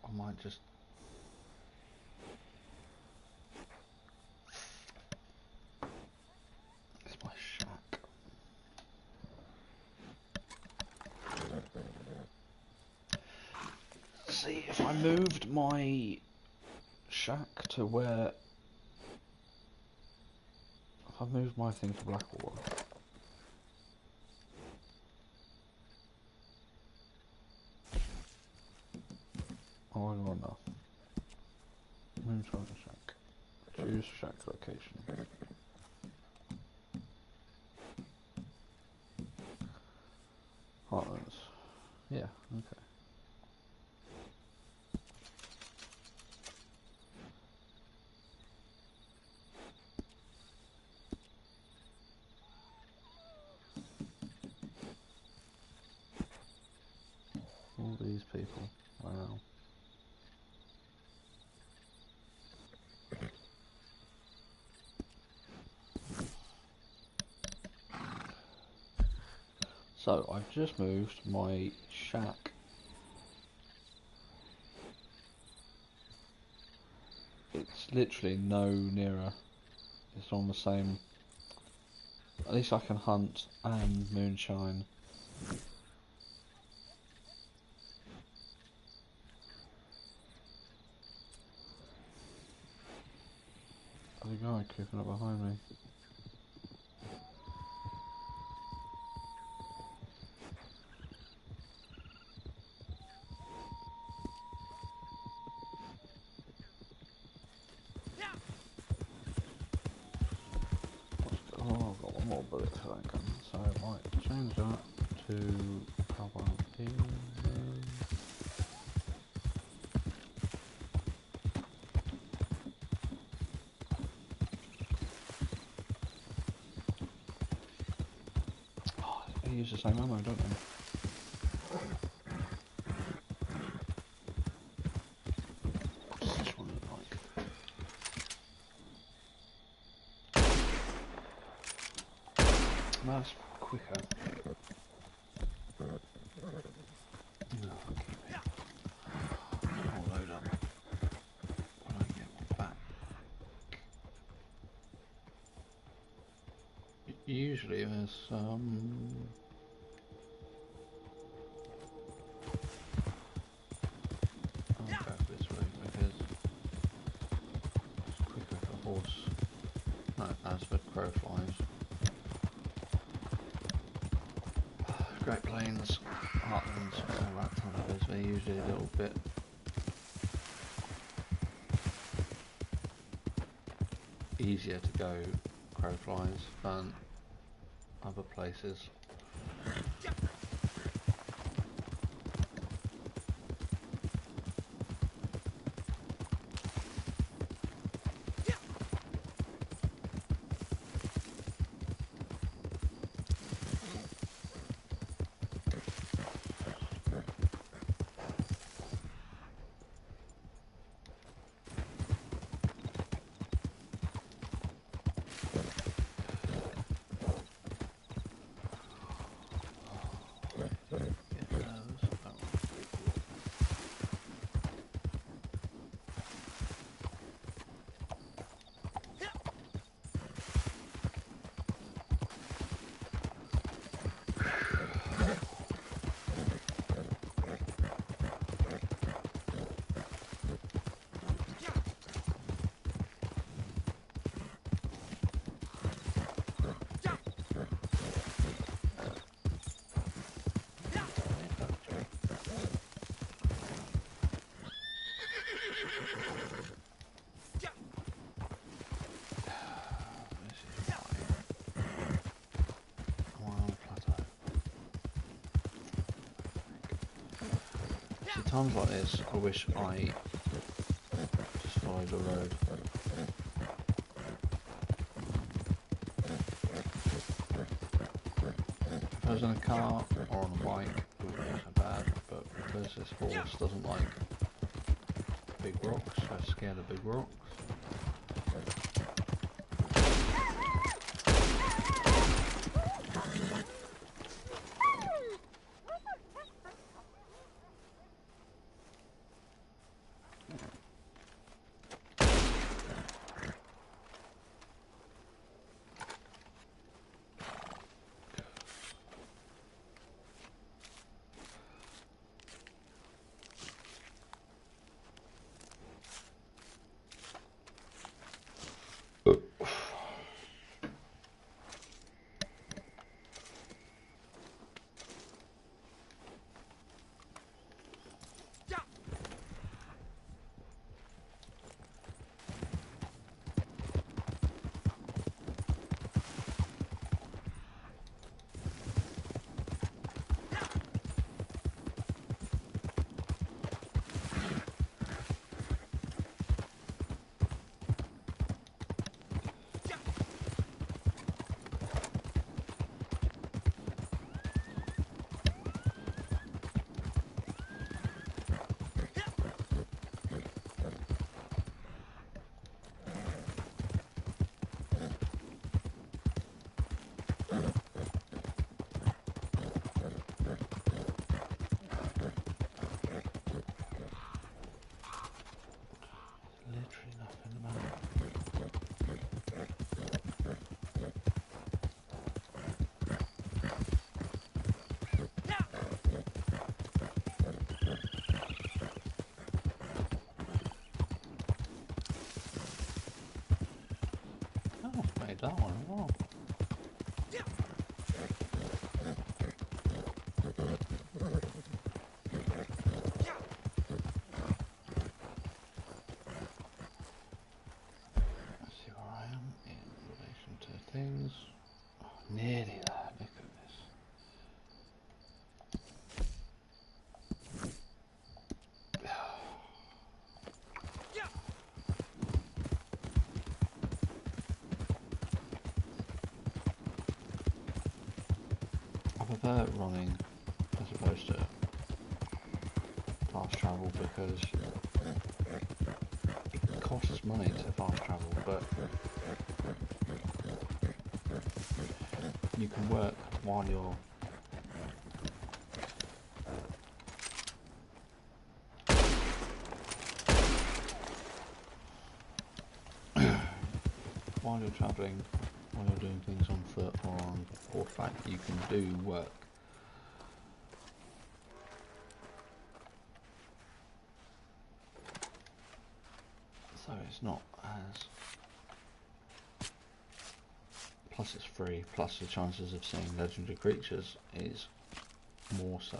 I might just... It's my shack. See, if I moved my shack to where... If I moved my thing to Blackwater... Oh, I got enough. Move to the shack. Choose shack location. Heartlands. Yeah, okay. All these people. Wow. So, I've just moved my shack. It's literally no nearer. It's on the same... At least I can hunt and moonshine. There's a guy creeping up behind me. Oh, I've got one more bullet for that gun, so I might change that to how about here. Oh, they use the same ammo, don't they? What's this one look like? That's quicker. No, I'll keep it. I'll load up when I get one back. Usually there's I'll go this way because it's quicker for horse. No, as for crow flies. Great Plains, Heartlands, all that kind of is. They're usually a little bit easier to go crow flies than other places. Times like this, I wish I just followed the road. If I was in a car or on a bike, it wouldn't be so bad, but because this horse doesn't like big rocks, I'm scared of big rocks. Nearly there, look at this. I prefer running as opposed to fast travel because it costs money to fast travel, but you can work while you're travelling, while you're doing things on foot or on horseback, you can do work. So it's not as... Plus it's free, plus the chances of seeing legendary creatures is more so.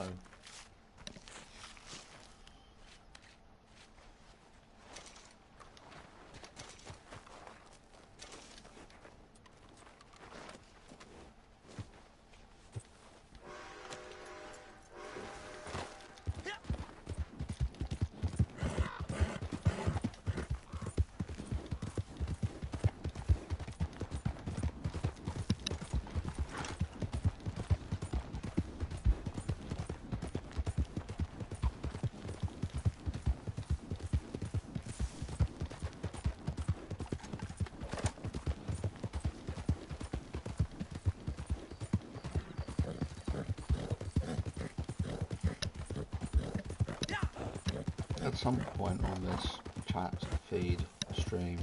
At some point on this chat, feed, stream,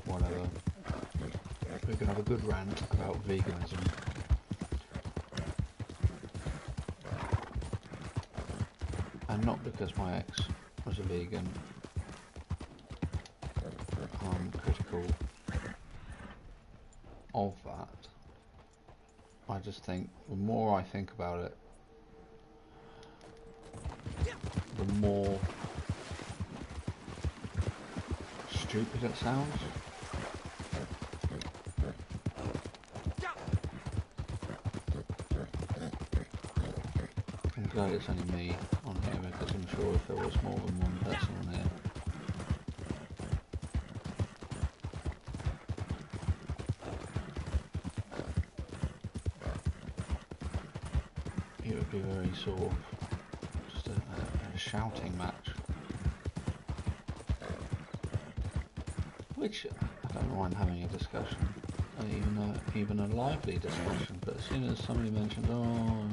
whatever, we can have a good rant about veganism. And not because my ex was a vegan. I'm critical of that. I just think the more I think about it, the more stupid it sounds. I'm glad it's only me on here, because I'm sure if there was more than one person on here, it would be very sort of just a shouting match. Which I don't mind having a discussion, even a lively discussion. But as soon as somebody mentions, oh,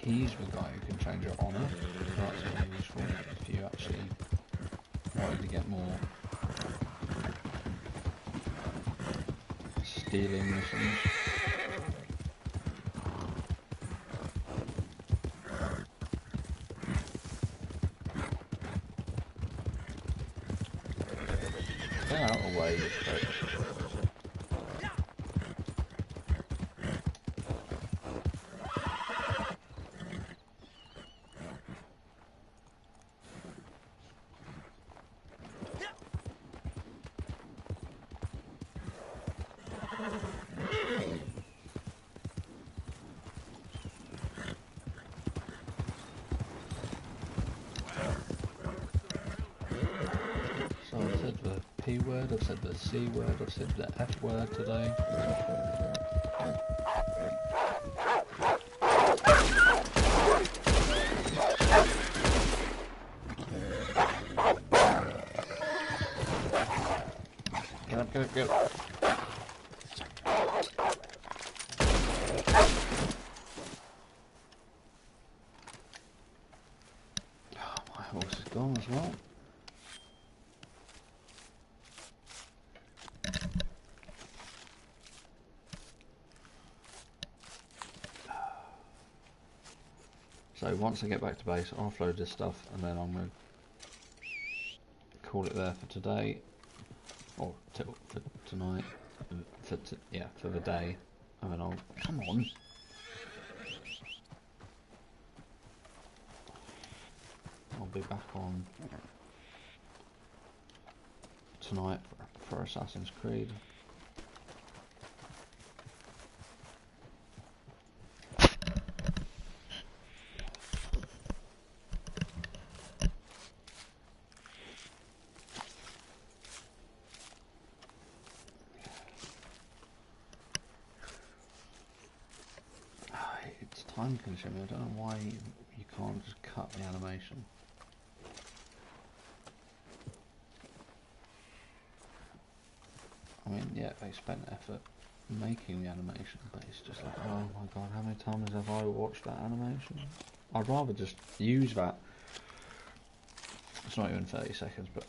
he's the guy who can change your honour. That's very useful if you actually wanted to get more stealing missions. Get out of the way, you prick. So I've said the P word, I've said the C word, I've said the F word today. Get up. Oh, my horse is gone as well. So once I get back to base, I'll offload this stuff, and then I'm going to call it there for today, or for tonight, for the day, and then I'll, come on. I'll be back on tonight for Assassin's Creed. It's time consuming. I don't know why you can't just cut the animation. I mean, yeah, they spent effort making the animation, but it's just like, oh my god, how many times have I watched that animation? I'd rather just use that. It's not even 30 seconds, but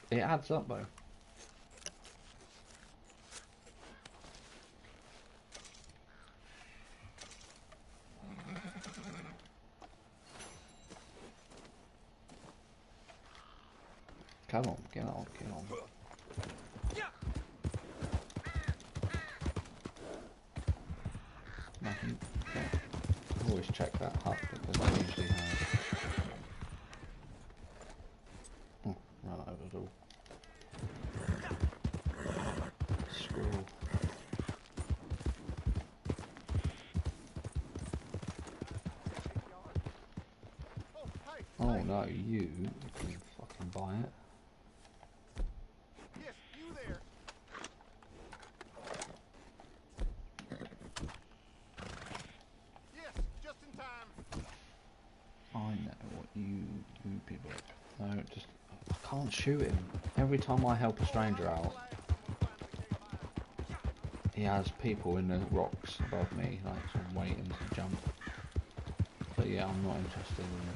it adds up though. Come on, get on, get on. Nothing. I always check that hut because I usually have. Oh, run over the door. Squirrel. Oh no, you can fucking buy it. Yes, you there. Yes, just in time. I know what you people. No, just I can't shoot him. Every time I help a stranger out, he has people in the rocks above me, like sort of waiting to jump. But yeah, I'm not interested in it.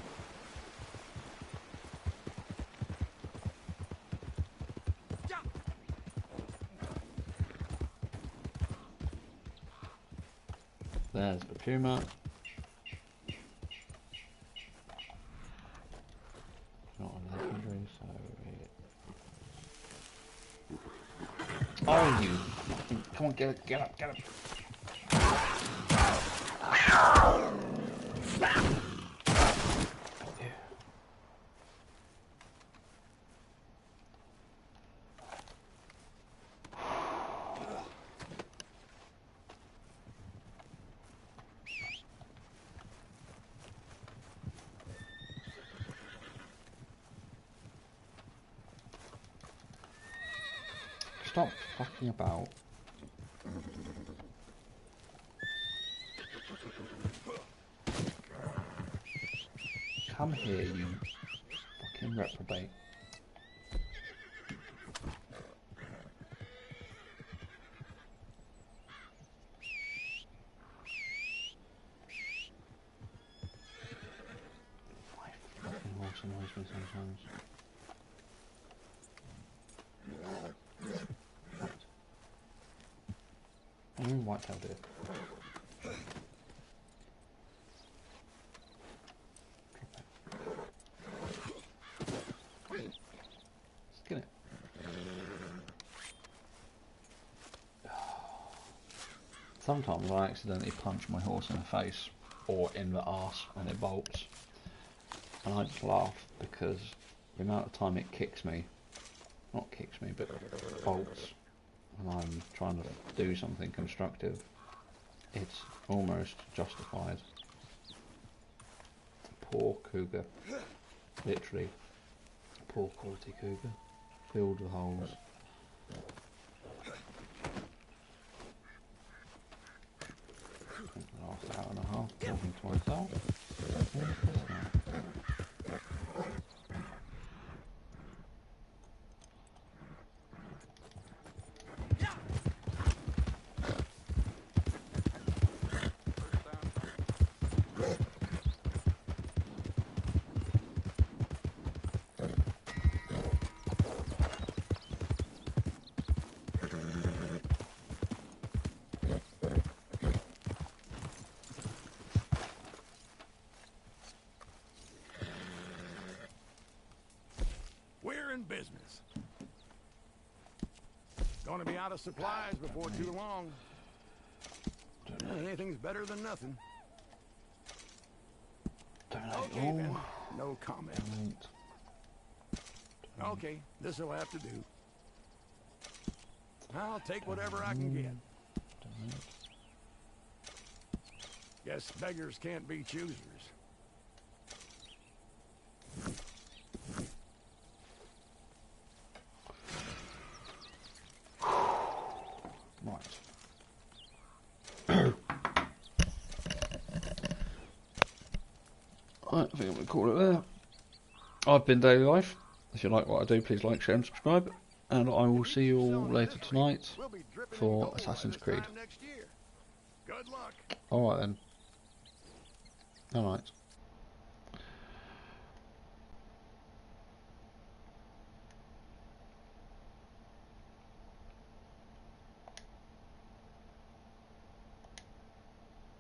There's the puma. Not a legendary, so it... Oh, you fucking... Come on, get up. Stop fucking about. Come here, you fucking reprobate. My fucking horse annoys me sometimes. Whitetail deer. Skin it. Sometimes I accidentally punch my horse in the face or in the arse and it bolts, and I just laugh because the amount of time it kicks me, not kicks me, but bolts, and I'm trying to do something constructive, it's almost justified. Poor cougar. Literally. Poor quality cougar. Filled with holes. The last hour and a half talking to myself. What is this now? business. Gonna be out of supplies before too long. Anything's better than nothing. Okay, then. No comment. Okay, this'll have to do. I'll take whatever I can get. Guess beggars can't be choosers. Right. Right, I think I'm going to call it there. I've been Daily Life. If you like what I do, please like, share and subscribe. And I will see you all later tonight for Assassin's Creed. Good luck. Alright then. Alright.